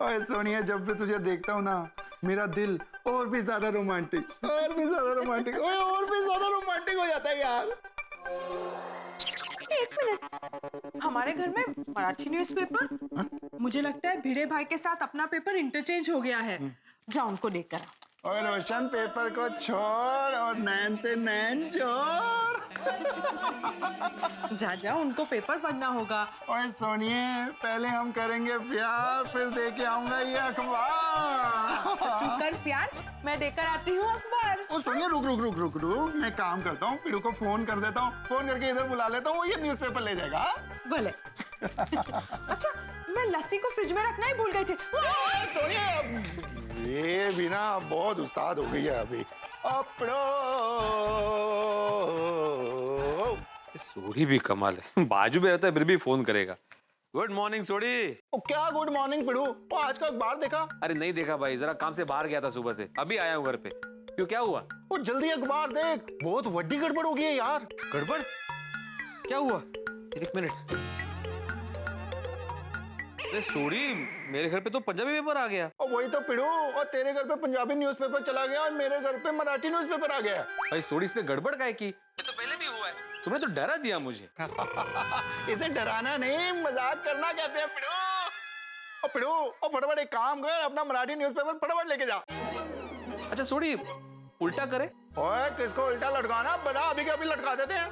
ओए सोनिया, जब भी तुझे देखता हूँ ना, मेरा दिल और भी ज्यादा रोमांटिक और भी ज्यादा रोमांटिक हो जाता है यार। एक मिनट, हमारे घर में मराठी न्यूज़पेपर, मुझे लगता है भिड़े भाई के साथ अपना पेपर इंटरचेंज हो गया है। जाओ उनको लेकर आओ। और रोशन पेपर को छोड़ और नैन से नैन जोड़। जा जा, उनको पेपर पढ़ना होगा। ओए सोनिए, पहले हम करेंगे प्यार, फिर दे के आऊंगा ये अखबार। तू कर प्यार, मैं देकर आती हूँ अखबार। ओ सोनिए, रुक रुक रुक रुक रुक, मैं काम करता हूँ, पिड़ू को फोन कर देता हूँ, फोन करके इधर बुला लेता हूँ, ये न्यूज़पेपर ले जाएगा। भले। अच्छा, मैं लस्सी को फ्रिज में रखना ही भूल गई थी। सोनिए, ये भी ना बहुत उस्ताद हो गई है अभी। सोडी भी कमाल है, बाजू में रहता है फिर भी फोन करेगा। गुड मॉर्निंग सोडी। ओ क्या गुड मॉर्निंग पिड़ू, ओ आज का अखबार देखा? अरे नहीं देखा भाई, जरा काम से बाहर गया था सुबह से, अभी आया हूँ घर पे। क्यों, क्या हुआ? ओ जल्दी अखबार देख, बहुत बड़ी गड़बड़ हो गई है यार। गड़बड़? क्या हुआ? एक मिनट। अरे सोडी, मेरे घर पे तो पंजाबी पेपर आ गया। और वही तो पिड़ू, और तेरे घर पे पंजाबी न्यूज़पेपर चला गया और मेरे घर पे मराठी न्यूज़पेपर आ गया। भाई सोडी, इसमें गड़बड़ काहे की? ये तो पहले भी हुआ है, तुमने तो डरा दिया मुझे। इसे डराना नहीं, मजाक करना कहते हैं पिड़ू। और पिड़ू, और फटाफट एक काम कर, अपना मराठी न्यूज़पेपर फटाफट लेके जा। अच्छा सोडी, उल्टा करे? ओए किसको उल्टा लटकाना, बता, अभी के अभी लटका देते हैं।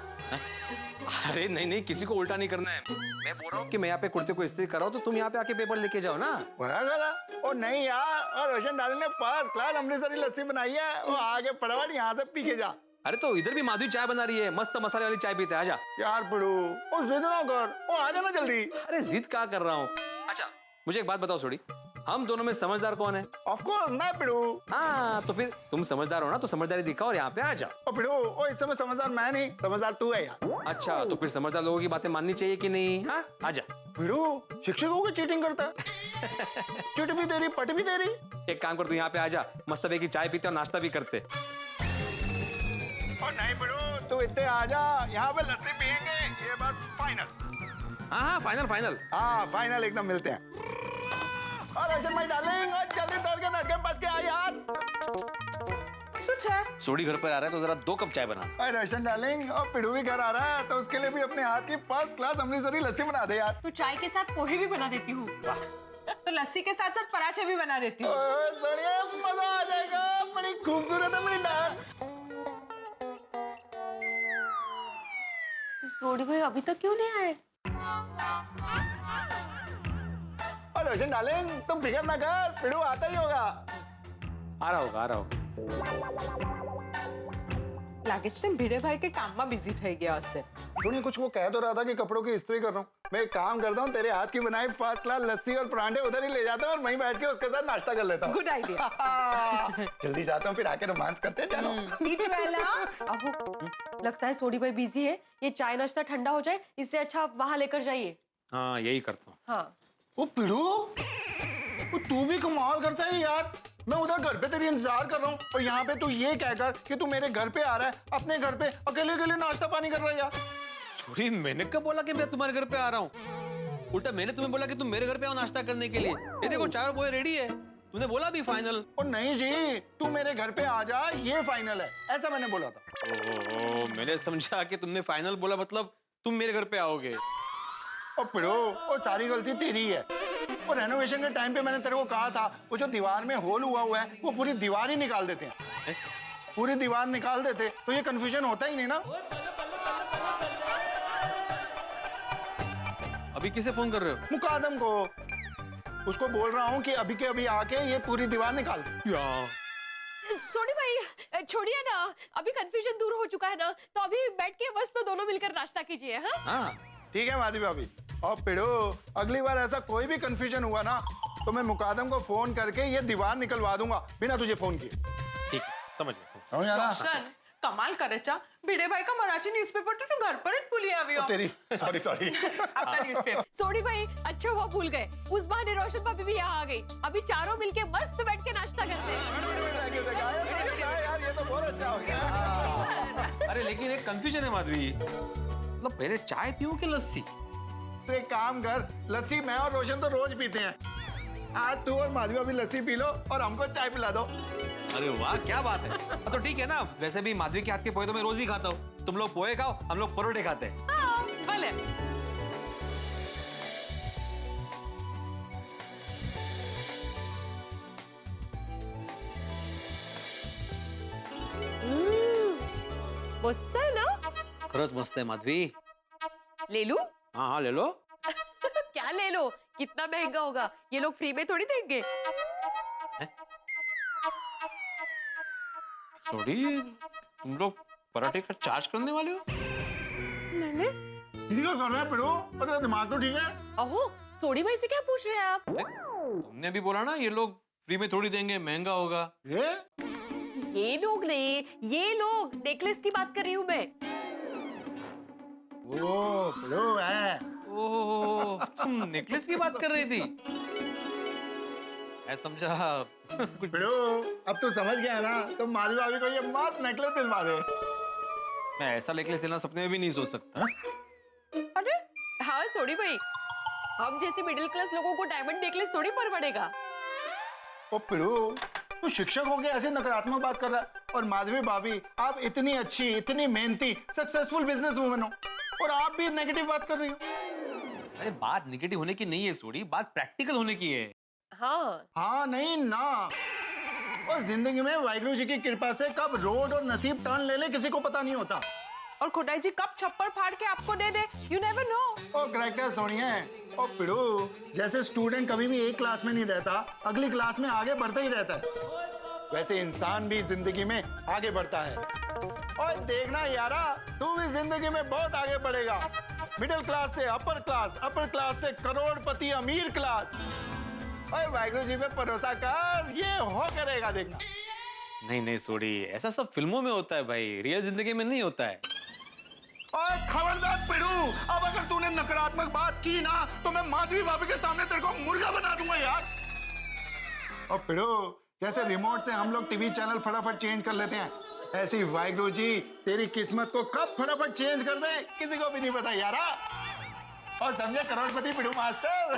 अरे नहीं नहीं, किसी को उल्टा नहीं करना है। मैं बोल रहा हूँ कि मैं यहाँ पे कुर्ते को इस्त्री कर रहा हूँ, तो तुम यहाँ पे आके पेपर लेके जाओ ना। ओ नहीं यार, और रोशन डार्लिंग ने फर्स्ट क्लास अमृतसरी लस्सी बनाई है, वो आगे फटाफट यहाँ से पी के जा। अरे तो इधर भी माधवी चाय बना रही है, मस्त मसाले वाली चाय पीते हैं, आजा। यार पिड़ू, ओ जिद ना कर, ओ आ जाना जल्दी। अरे जिद क्या कर रहा हूँ। अच्छा मुझे एक बात बताओ सोडी, हम दोनों में समझदार कौन है? ऑफ कोर्स मैं पिड़ू। हाँ तो फिर तुम समझदार हो ना, तो समझदारी दिखाओ और यहाँ पे आ जाओ। ओ पिड़ू, ओ इस समय समझदार मैं नहीं, समझदार तू है यार। अच्छा तो फिर समझदार लोगों की बातें माननी चाहिए कि नहीं? हाँ आजा। पिड़ू, शिक्षकों की चीटिंग करता है। चिट भी दे रही, पट भी दे रही। एक काम कर, तू यहाँ पे आजा, मस्त की चाय पीते और नाश्ता भी करते। और नहीं पिड़ू, तू इतने आजा, यहाँ पे लस्सी पियेंगे, ये बस फाइनल। हाँ फाइनल फाइनल। हाँ फाइनल, एकदम मिलते हैं। और रोशन भाई डार्लिंग, और जल्दी दौड़ के नटके बच के आ यार। कुछ है? सोडी घर पर आ रहा है तो जरा 2 कप चाय बना। और रोशन डार्लिंग, और पिड़ू भी घर आ रहा है, तो उसके लिए भी अपने हाथ की फर्स्ट क्लास अमृतसरी लस्सी बना दे यार। तो चाय के साथ पोहे भी बना देती हूँ। तो लस्सी के साथ साथ पराठे भी बना देती हूँ। सोनिया, मजा आ जाएगा, बड़ी खूबसूरत है मेरी डाल। सोडी भाई अभी तक क्यों नहीं आए? और रोशन डार्लिंग, तुम फिक्र ना कर, पिड़ू आता ही होगा। आ रहा होगा, आ रहा होगा। લાગે છે ભીડે ભાઈ के काम में बिजी થઈ ગયા હશે। तूने कुछ वो कह तो रहा था कि कपड़ों की इस्त्री कर रहा हूँ। मैं एक काम करता हूँ, तेरे हाथ की बनाई फर्स्ट क्लास लस्सी और परांठे उधर ही ले जाता हूँ और वहीं बैठ के उसके साथ नाश्ता कर लेता हूँ। Good idea. जल्दी जाता हूँ, फिर आके रोमांस करते हैं। चलो। मीट वाला। अहो, लगता है सोडी भाई बिजी है, ये चाय नाश्ता ठंडा हो जाए, इससे अच्छा आप वहाँ लेकर जाइए। हाँ यही करता हूँ। हाँ। ओ पिड़ू, तू भी कमाल करता है यार। मैं उधर घर पे तेरी इंतजार कर रहा हूँ और यहाँ पे तू ये कहकर कि तू मेरे घर पे आ रहा है, अपने घर पे अकेले अकेले नाश्ता पानी कर रहा है यार। सॉरी, मैंने कब बोला कि मैं तुम्हारे घर पे आ रहा हूँ? उल्टा मैंने तुम्हें बोला कि तुम मेरे घर पे आओ नाश्ता करने के लिए। ये देखो चाय और पोहे रेडी है। तुमने बोला भी फाइनल। और नहीं जी, तू मेरे घर पे आ जा, ये फाइनल है, ऐसा मैंने बोला था। ओहो, मैंने समझा कि तुमने फाइनल बोला मतलब तुम मेरे घर पे आओगे। और पिड़ो, और सारी गलती तेरी है। और रेनोवेशन के टाइम पे मैंने तेरे को कहा था, वो जो दीवार में होल हुआ है, वो पूरी दीवार ही निकाल देते हैं। पूरी दीवार निकाल देते तो ये कंफ्यूजन होता ही नहीं ना। अभी किसे फोन कर रहे हो? मुकादम को। उसको बोल रहा हूँ कि अभी के अभी आके ये पूरी दीवार निकाल दे। सोनी भाई छोड़िए ना, अभी कंफ्यूजन दूर हो चुका है ना, तो अभी बैठ के बस तो दोनों मिलकर नाश्ता कीजिए। हाँ ठीक है माधवी भाभी। और पिड़ो, अगली बार ऐसा कोई भी कंफ्यूजन हुआ ना, तो मैं मुकादम को फोन करके ये दीवार निकलवा दूंगा बिना तुझे फोन किए। ठीक है, समझ समझ आ रहा? रोशन, कमाल करे चा, भिड़े भाई का मराठी न्यूज़पेपर तो तू घर पर ही भूली आवी हो। तेरी सॉरी अपना न्यूज़पेपर। सोनी भाई अच्छा हुआ भूल गए, उस बहाने रोशन भाभी भी यहाँ आ गई। अभी चारों मिलके मस्त बैठ के नाश्ता करते हैं। यार ये तो बहुत अच्छा हो गया। अरे लेकिन एक कंफ्यूजन है माधवी, मतलब पहले चाय पीऊं कि लस्सी? तो एक काम कर, लस्सी मैं और रोशन तो रोज पीते हैं, आज तू और माधवी अभी लस्सी पी लो और हमको चाय पिला दो। अरे वाह क्या बात है। तो ठीक है ना, वैसे भी माधवी के हाथ के पोहे तो मैं रोज ही खाता हूँ। तुम लोग पोहे खाओ, हम लोग परोठे खाते हैं। हाँ, पागल है। मस्त है ना? खरंच मस्त आहे माधवी. ले लूं? हाँ हाँ ले लो. क्या ले लो? कितना महंगा होगा? ये लोग फ्री में थोड़ी देंगे। सॉरी, तुम लोग पराठे का चार्ज करने वाले हो? ठीक है कर रहे हैं पिड़ो, पता दिमाग तो ठीक है. अहो, सोडी भाई से क्या पूछ रहे हैं आप? तुमने अभी बोला ना ये लोग फ्री में थोड़ी देंगे, महंगा होगा. ये लोग नहीं, ये लोग नेकलेस की बात कर रही हूँ मैं। ओ पिड़ो है. ओह, तुम नेकलेस की बात कर रही थी. मैं समझा कुछ. पिड़ो अब तू समझ गया ना, तो माधवी भाभी को ये मस्त नेकलेस दिलवा दे. मैं ऐसा नेकलेस लेना सपने में भी नहीं सोच सकता. अरे हाँ सोडी भाई, हम जैसे मिडिल क्लास लोगों को डायमंड नेकलेस थोड़ी पर पड़ेगा। ओ पिड़ो तू शिक्षक हो गया ऐसे नकारात्मक बात कर रहा है, और माधवी भाभी आप इतनी अच्छी, इतनी मेहनती, सक्सेसफुल बिजनेस वुमन हो, और आप भी नेगेटिव बात कर रही हो. अरे बात नेगेटिव होने की नहीं है सोडी, बात प्रैक्टिकल होने की है. हाँ नहीं ना, और जिंदगी में वाहिगुरु जी की कृपा से कब रोड और नसीब टर्न ले ले किसी को पता नहीं होता. और खोटाई जी कब छप्पर फाड़ के आपको दे दे, यू नेवर नो. ओ करेक्टर सोनिया. ओ पिड़ू जैसे स्टूडेंट कभी भी एक क्लास में नहीं रहता, अगली क्लास में आगे बढ़ता ही रहता है, वैसे इंसान भी जिंदगी में आगे बढ़ता है. और देखना यारा, तू भी जिंदगी में बहुत आगे बढ़ेगा. मिडिल क्लास से अपर क्लास से करोड़पति अमीर क्लास. और वाहिगुरु जी पे भरोसा कर, ये हो करेगा देखना. नहीं नहीं सोडी, ऐसा सब फिल्मों में होता है भाई, रियल जिंदगी में नहीं होता है. और खबरदार पिड़ू, अब अगर तूने नकारात्मक बात की ना, तो मैं माधवी भाभी के सामने तेरे को मुर्गा बना दूंगा यार. और पिड़ू जैसे रिमोट से हम लोग टीवी चैनल फटाफट चेंज कर लेते हैं, ऐसी वाहिगुरु जी तेरी किस्मत को कब फटाफट चेंज कर दे किसी को भी नहीं पता यारा. और समझे करोड़पति पिड़ू मास्टर.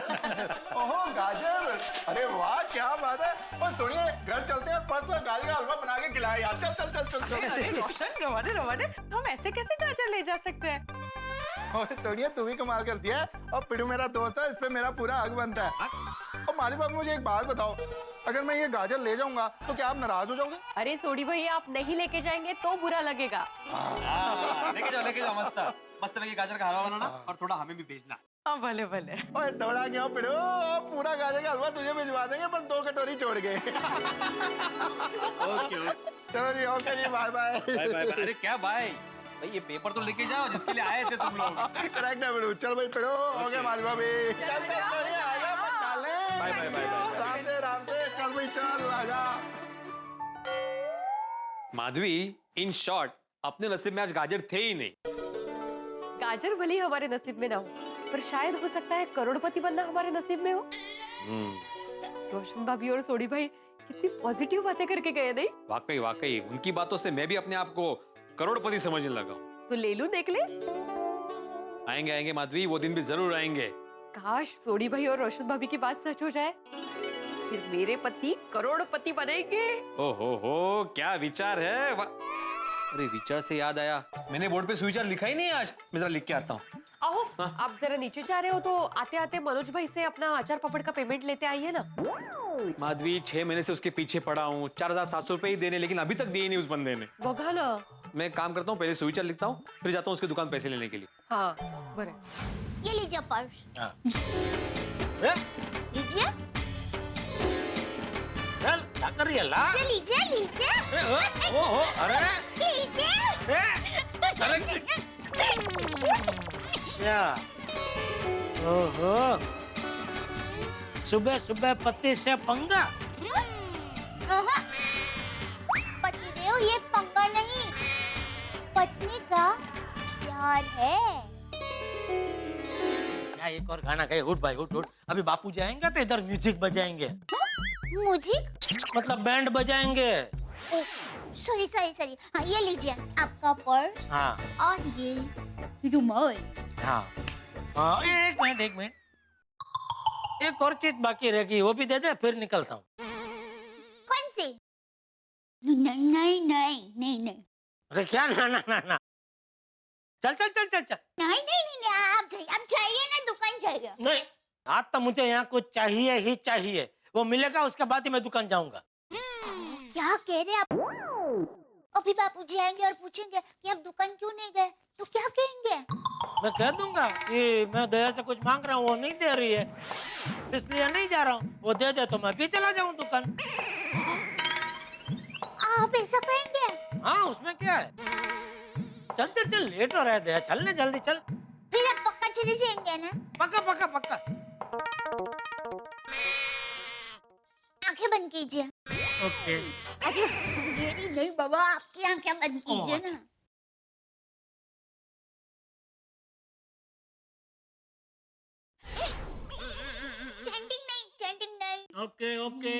ओहो गाजर, अरे वाह क्या बात है. और सुनिए घर चलते हैं, पर्सनल गाजर का हलवा बना के खिलाए यार. चल चल चल चल चल. अरे रोशन रवाने हम ऐसे कैसे गाजर ले जा सकते हैं? और सोनिया तू भी कमाल कर दिया. और पिड़ू मेरा दोस्त है, इस पे मेरा पूरा हक बनता है. और माली बाबू मुझे एक बात बताओ, अगर मैं ये गाजर ले जाऊंगा तो क्या आप नाराज हो जाओगे? अरे सोडी भाई आप नहीं लेके जाएंगे तो बुरा लगेगा। लेके जाओ मस्त मस्त लगे गाजर का हलवा बनाना और थोड़ा हमें भी भेजना। हाँ भले भले। ओए थोड़ा क्यों पिड़ो, पूरा गाजर का हलवा तुझे भिजवा देंगे, पर 2 कटोरी छोड़ के। ओके चलो जी, ओके जी, बाय बाय। Bye bye. अरे क्या बाय भाई, ये पेपर तो लेके जाओ जिसके लिए आए थे तुम लोग। करेक्ट है पिड़ो। चल भाई पिड़ो, हो गया मालवा भी। चल चल चल आ जा, मत डाले। Bye bye bye. राम से चल भाई, चल आजा। माधवी, इन शॉर्ट अपने नसीब में आज गाजर थे ही नहीं। गाजर भले ही हमारे नसीब में ना हो, पर शायद हो सकता है करोड़पति बनना हमारे नसीब में हो। रोशन भाभी और सोडी भाई कितनी पॉजिटिव बातें करके गए नहीं? वाकई वाकई उनकी बातों से मैं भी अपने आप को करोड़पति समझने लगा हूँ। तो ले लूं नेकलेस? आएंगे आएंगे माधवी, वो दिन भी जरूर आएंगे। काश सोडी भाई और रोशन भाभी की बात सच हो जाए, फिर मेरे पति करोड़पति बनेंगे। हो क्या विचार है। अरे विचार से याद आया, मैंने बोर्ड पे सुविचार लिखा ही नहीं आज, मैं जरा लिख के आता हूँ। आओ, आप जरा नीचे जा रहे हो तो आते आते मनोज भाई से अपना अचार पापड़ का पेमेंट लेते आइए ना। माधवी 6 महीने से उसके पीछे पड़ा हूँ, 4700 रुपए ही देने, लेकिन अभी तक दिए नहीं उस बंदे ने। बघा ना। मैं काम करता हूँ, पहले सुविचार लिखता हूँ, फिर जाता हूँ उसकी दुकान पैसे लेने के लिए। हाँ बरे। ये लीजिए पर्स। लीजिए। क्या कर रही है ला? लीजिए लीजिए। अरे लीजिए। ओहो, सुबह सुबह पति से पंगा। पतिदेव, ये पंगा नहीं, पत्नी का प्यार है। क्या एक और गाना गाए? उठ भाई उठ उठ, अभी बापू जाएंगे तो इधर म्यूजिक बजाएंगे। म्यूजिक मतलब बैंड बजाएंगे। Sorry sorry sorry. हाँ ये लीजिए आपका पर्स। हाँ और ये रुमाल। हाँ हाँ, एक मिनट, एक और चीज बाकी रह गई, वो भी दे दे, फिर निकलता हूँ। कौन सी? नहीं नहीं नहीं नहीं नहीं। अरे क्या ना ना ना ना, चल चल चल चल चल। नहीं नहीं नहीं, अब चाहिए ना, दुकान चाहिए। नहीं, आज तो मुझे यहाँ कुछ चाहिए ही चाहिए। वो मिलेगा उसके बाद ही मैं दुकान जाऊंगा। क्या कह रहे आप? अभी बापूजी आएंगे और पूछेंगे कि आप दुकान क्यों नहीं गए, तो क्या कहेंगे? मैं कह दूंगा कि मैं दया से कुछ मांग रहा हूँ, वो नहीं दे रही है, इसलिए नहीं जा रहा हूँ। वो दे दे तो मैं भी चला जाऊँ दुकान। आप ऐसा कहेंगे? हाँ, उसमें क्या है। चल चल चल, लेट हो रहा है दया, चलने जल्दी चल। फिर आप पक्का चले जाएंगे ना? पक्का पक्का पक्का। आंखें बंद कीजिए। ओके। अरे मेरी नहीं बाबा, आपकी आंखें बंद कीजिए ना। चैंटिंग नहीं, चैंटिंग नहीं। Okay okay.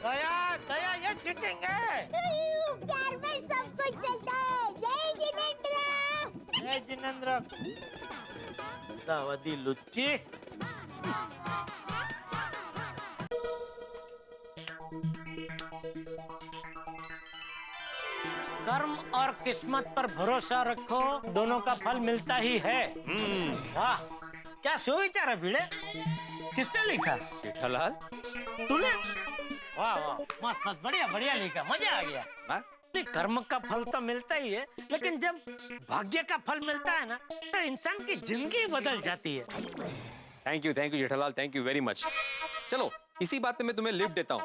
दया दया, ये चीटिंग है। प्यार में सब कुछ चलता है। जय जिनेंद्र। जय जिनेंद्र। दावदी लुच्ची। कर्म और किस्मत पर भरोसा रखो, दोनों का फल मिलता ही है। वाह, क्या सुविचार है भिड़े। किसने लिखा? जेठालाल। तूने? वाह वाह, मस्त मस्त, बढ़िया बढ़िया लिखा, मजा आ गया। नहीं, कर्म का फल तो मिलता ही है, लेकिन जब भाग्य का फल मिलता है ना, तो इंसान की जिंदगी बदल जाती है। Thank you Jethalal, thank you very much. चलो, इसी बात पे मैं तुम्हें लिफ्ट देता हूँ।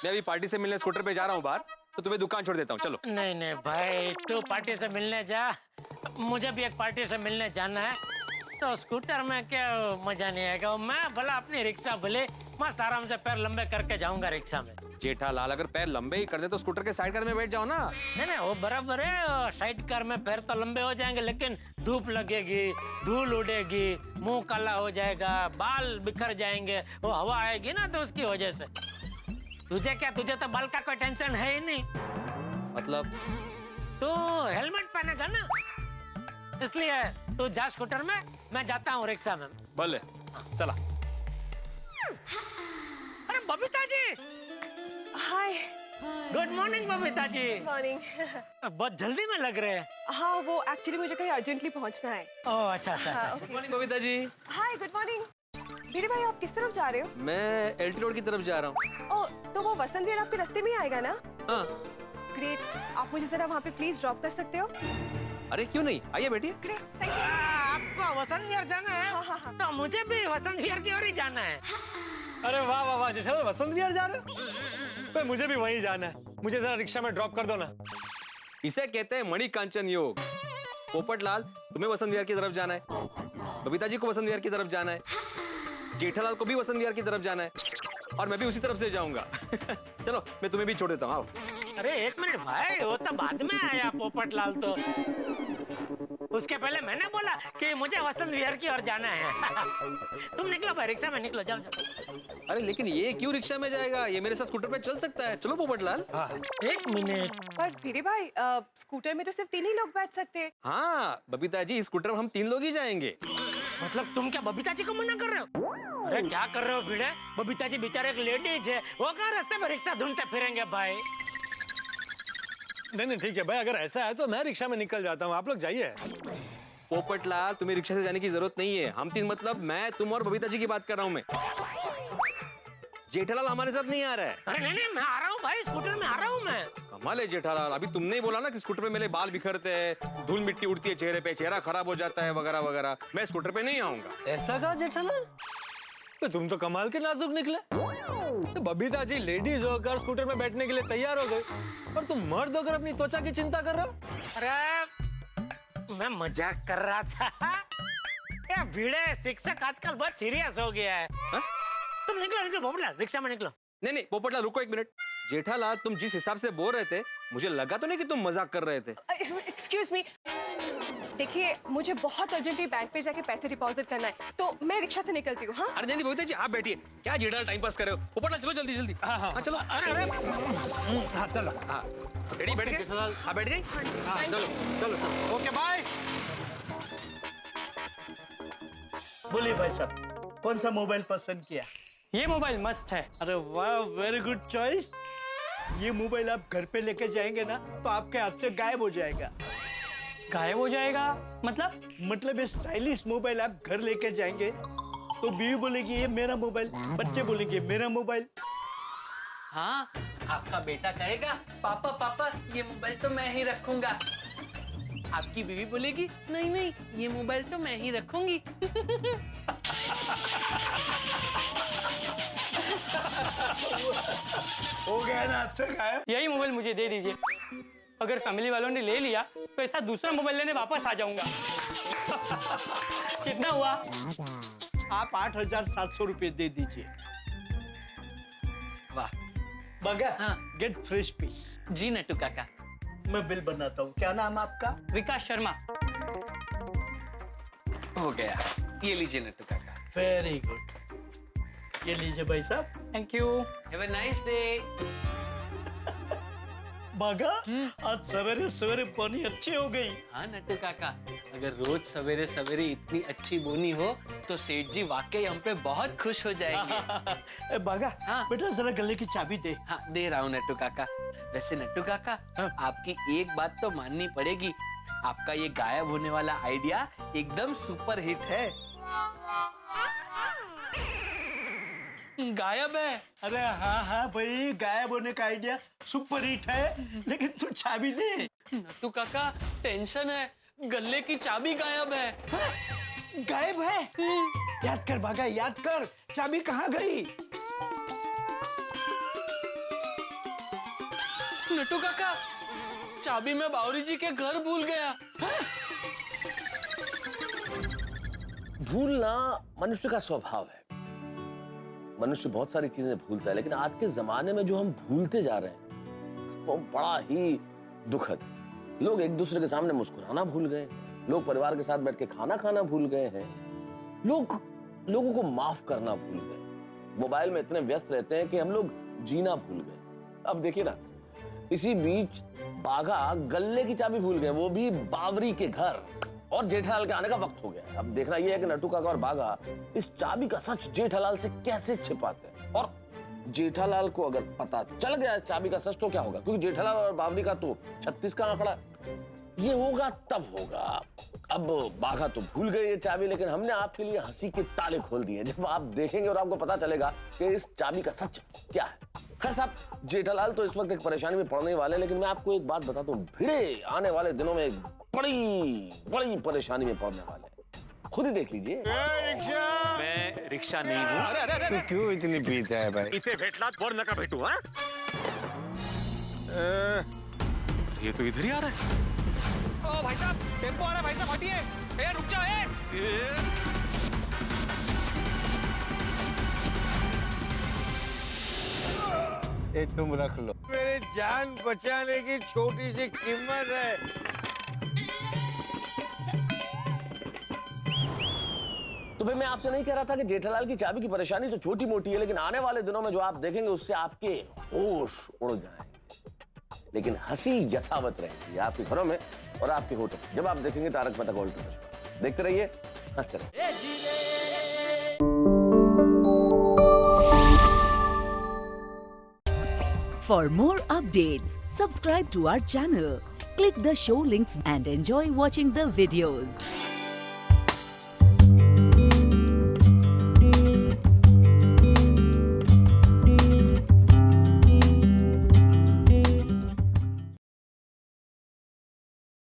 मैं अभी पार्टी से मिलने स्कूटर पे जा रहा हूँ बाहर, तो तुम्हें दुकान छोड़ देता हूँ। चलो। नहीं नहीं भाई, तू पार्टी से मिलने जा, मुझे भी एक पार्टी से मिलने जाना है। तो स्कूटर में क्या मजा नहीं आएगा। मैं भला अपनी रिक्शा भले मस्त आराम से पैर लंबे करके जाऊंगा रिक्शा में। जेठालाल, अगर पैर लंबे ही कर दे तो स्कूटर के साइड कार में बैठ जाओ ना। नहीं नहीं, वो बराबर है। साइड कार में पैर तो लंबे हो जाएंगे, लेकिन धूप लगेगी, धूल उड़ेगी, मुंह काला हो जाएगा, बाल बिखर जाएंगे, वो हवा आएगी ना, तो उसकी वजह से। तुझे क्या, तुझे तो बाल का कोई टेंशन है ही नहीं। मतलब? तो हेलमेट पहनेगा ना, इसलिए तू जा स्कूटर में, मैं जाता हूँ रिक्शा में। भले, चला। अरे बबीता जी। हाय। Good morning Babita ji. Morning. बहुत जल्दी में लग रहे हैं। हाँ, वो एक्चुअली मुझे कहीं अर्जेंटली पहुंचना है। ओह अच्छा अच्छा अच्छा। हाँ, गुड मॉर्निंग बबीता जी। हाय, गुड मॉर्निंग। मेरे भाई, आप किस तरफ जा रहे हो? मैं एलटी रोड की तरफ जा रहा हूँ। ओह, तो वो वसंत विहार आपके रास्ते में ही आएगा ना? हाँ। ग्रेट, आप मुझे जरा वहाँ पे प्लीज ड्रॉप कर सकते हो? अरे क्यों नहीं, आइए बैठिए। Great, thank you. आपको वसंत विहार जाना है? हाँ। तो मुझे भी वसंत विहार की ओर ही जाना है। अरे वाह वाह वाह, जेठालाल वसंत विहार जा रहे हो? मुझे भी वहीं जाना है, मुझे जरा रिक्शा में ड्रॉप कर दो ना। इसे कहते हैं मणिकांचन योग। पोपटलाल, तुम्हें वसंत विहार की तरफ जाना है, बबीता जी को वसंत विहार की तरफ जाना है, जेठालाल को भी वसंत विहार की तरफ जाना है, और मैं भी उसी तरफ से जाऊंगा। चलो, मैं तुम्हें भी छोड़ देता हूँ, आओ। अरे एक मिनट भाई, वो तो बाद में आया पोपटलाल तो। उसके पहले मैंने बोला कि मुझे वसंत विहार की ओर जाना है। तुम निकलो भाई, रिक्शा में निकलो, जाओ जाओ। अरे लेकिन ये क्यों रिक्शा में जाएगा, ये मेरे साथ स्कूटर पे चल सकता है। चलो पोपटलाल। एक मिनट। पर मेरे भाई, स्कूटर में तो सिर्फ 3 ही लोग बैठ सकते हैं। हाँ बबीता जी, इस स्कूटर में हम 3 लोग ही जाएंगे। मतलब तुम क्या बबीता जी को मना कर रहे हो? अरे क्या कर रहे हो भिड़े, बबीता जी बेचारे एक लेडीज है, वो कहाँ रास्ते में रिक्शा ढूंढते फिरेंगे भाई। नहीं ठीक है भाई, अगर ऐसा है तो मैं रिक्शा में निकल जाता हूँ, आप लोग जाइए। पोपटलाल, तुम्हें रिक्शा से जाने की जरूरत नहीं है। हम 3 मतलब मैं, तुम और बबीता जी की बात कर रहा हूँ मैं। जेठालाल हमारे साथ नहीं आ रहा है। अरे नहीं, मैं आ रहा हूँ भाई, स्कूटर में आ रहा हूँ मैं। कमाल है जेठालाल, अभी तुमने ही बोला ना कि स्कूटर पे मेरे बाल बिखरते हैं, धूल मिट्टी उड़ती है चेहरे पे, चेहरा खराब हो जाता है वगैरह वगैरह। मैं स्कूटर पे नहीं आऊंगा। ऐसा कहा जेठालाल? तो तुम तो कमाल के नाजुक निकले। तो बबीता जी लेडीज होकर स्कूटर में बैठने के लिए तैयार हो गई, और तुम मर्द होकर अपनी त्वचा की चिंता कर रहे हो। अरे मैं मजाक कर रहा था। ये भिड़े शिक्षक आजकल बहुत सीरियस हो गया है। तुम निकलो निकलो पोपटलाल, रिक्शा में निकलो। नहीं पोपटलाल, रुको 1 मिनट। जेठालाल, तुम जिस हिसाब से बोल रहे थे, मुझे लगा तो नहीं कि तुम मजाक कर रहे थे। एक्सक्यूज मी, देखिए मुझे बहुत अर्जेंटली बैंक पे जाके पैसे डिपॉजिट करना है, तो मैं रिक्शा से निकलती हूँ। हाँ? अरे नहीं बबीता जी, आप बैठिए। क्या जेठालाल टाइम पास कर रहे हो? पोपटलाल चलो जल्दी जल्दी। हाँ चलो। अरे हाँ चलो। हाँ रेडी, बैठ गए? हाँ बैठ गए। हाँ चलो चलो। Okay bye. बोलिए भाई साहब, कौन सा मोबाइल पसंद किया? ये मोबाइल मस्त है। अरे वाह, वेरी गुड चॉइस। ये मोबाइल आप घर पे लेके जाएंगे ना तो आपके हाथ से गायब हो जाएगा। गायब हो जाएगा मतलब ये स्टाइलिश मोबाइल आप घर लेके जाएंगे तो बीवी बोलेगी ये मेरा मोबाइल, बच्चे बोलेंगे मेरा मोबाइल। हाँ, आपका बेटा कहेगा पापा पापा ये मोबाइल तो मैं ही रखूंगा। आपकी बीवी बोलेगी नहीं नहीं ये मोबाइल तो मैं ही रखूंगी। हो गया ना आपसे गायब। यही मोबाइल मुझे दे दीजिए। अगर फैमिली वालों ने ले लिया तो ऐसा दूसरा मोबाइल लेने वापस आ जाऊंगा। कितना हुआ? आप 8,700 रुपए दे दीजिए। वाह बगा, गेट फ्रेश पीस। जी नट्टू काका। मैं बिल बनाता हूँ। क्या नाम आपका? विकास शर्मा। हो गया, ये लीजिए नट्टू काका। वेरी गुड, ये लीजिए भाई साहब। Thank you. Have a nice day. बगा, आज सवेरे सवेरे पानी अच्छी हो गई। हाँ नट्टू काका, अगर रोज सवेरे सवेरे इतनी अच्छी बोनी हो तो सेठ जी वाकई हम पे बहुत खुश हो जाएंगे। बागा, बेटा जरा गले की चाबी दे। हाँ दे रहा हूँ नट्टू काका। वैसे नट्टू काका, आपकी एक बात तो माननी पड़ेगी, आपका ये गायब होने वाला आइडिया एकदम सुपर हिट है। गायब है? अरे हाँ हाँ भाई, गायब होने का आइडिया सुपर हिट है, लेकिन तू चाबी दे। नट्टू काका टेंशन है, गले की चाबी गायब है। गायब है? याद कर भागा, याद कर, चाबी कहाँ गई? नट्टू काका, चाबी मैं बावरी जी के घर भूल गया। भूलना मनुष्य का स्वभाव है। मनुष्य बहुत सारी चीजें भूलता है, लेकिन आज के जमाने में जो हम भूलते जा रहे हैं वो बड़ा ही दुखद। लोग एक दूसरे के सामने मुस्कुराना भूल गए, लोग परिवार के साथ बैठ के खाना खाना भूल गए हैं, लोगों को माफ करना भूल गए, मोबाइल में इतने व्यस्त रहते हैं कि हम लोग जीना भूल गए। अब देखिए ना, इसी बीच बाघा गल्ले की चाबी भूल गए, वो भी बावरी के घर, और जेठालाल के आने का वक्त हो गया। अब देखना यह है कि नट्टू काका और बाघा इस चाबी का सच जेठालाल से कैसे छिपाते हैं, और जेठालाल को अगर पता चल गया इस चाबी का सच तो क्या होगा, क्योंकि जेठालाल और बावरी का तो 36 का आंकड़ा है। ये होगा तब होगा। अब बाघा तो भूल गए ये चाबी, लेकिन हमने आपके लिए हंसी के ताले खोल दिए। जब आप देखेंगे और आपको पता चलेगा कि इस चाबी का सच क्या है। खैर साहब, जेठालाल तो इस वक्त एक परेशानी में पड़ने वाले, लेकिन मैं आपको एक बात बताता हूँ, भिड़े आने वाले दिनों में एक बड़ी परेशानी में पड़ने वाले हैं। खुद ही देख लीजिए। मैं रिक्शा नहीं हूँ। तू क्यों इतनी पीता है भाई? इथे भेटलात बोर नका भेटू। हाँ, ये तो इधर ही आ रहा है। ओ भाई साहब, टेम्पो आ रहा है भाई साहब, हटिए। रुक जाओ। ये तुम रख लो। मेरी जान बचाने की छोटी सी कीमत है। तो भाई मैं आपसे नहीं कह रहा था कि जेठालाल की चाबी की परेशानी तो छोटी मोटी है, लेकिन आने वाले दिनों में जो आप देखेंगे उससे आपके होश उड़ जाएंगे, लेकिन हंसी यथावत रहेगी आपके घरों में और आपके होठों में। जब आप देखेंगे तारक मेहता का उल्टा चश्मा। देखते रहिए, हंसते रहिए। For more updates, subscribe to our channel, click the show links and enjoy watching the videos.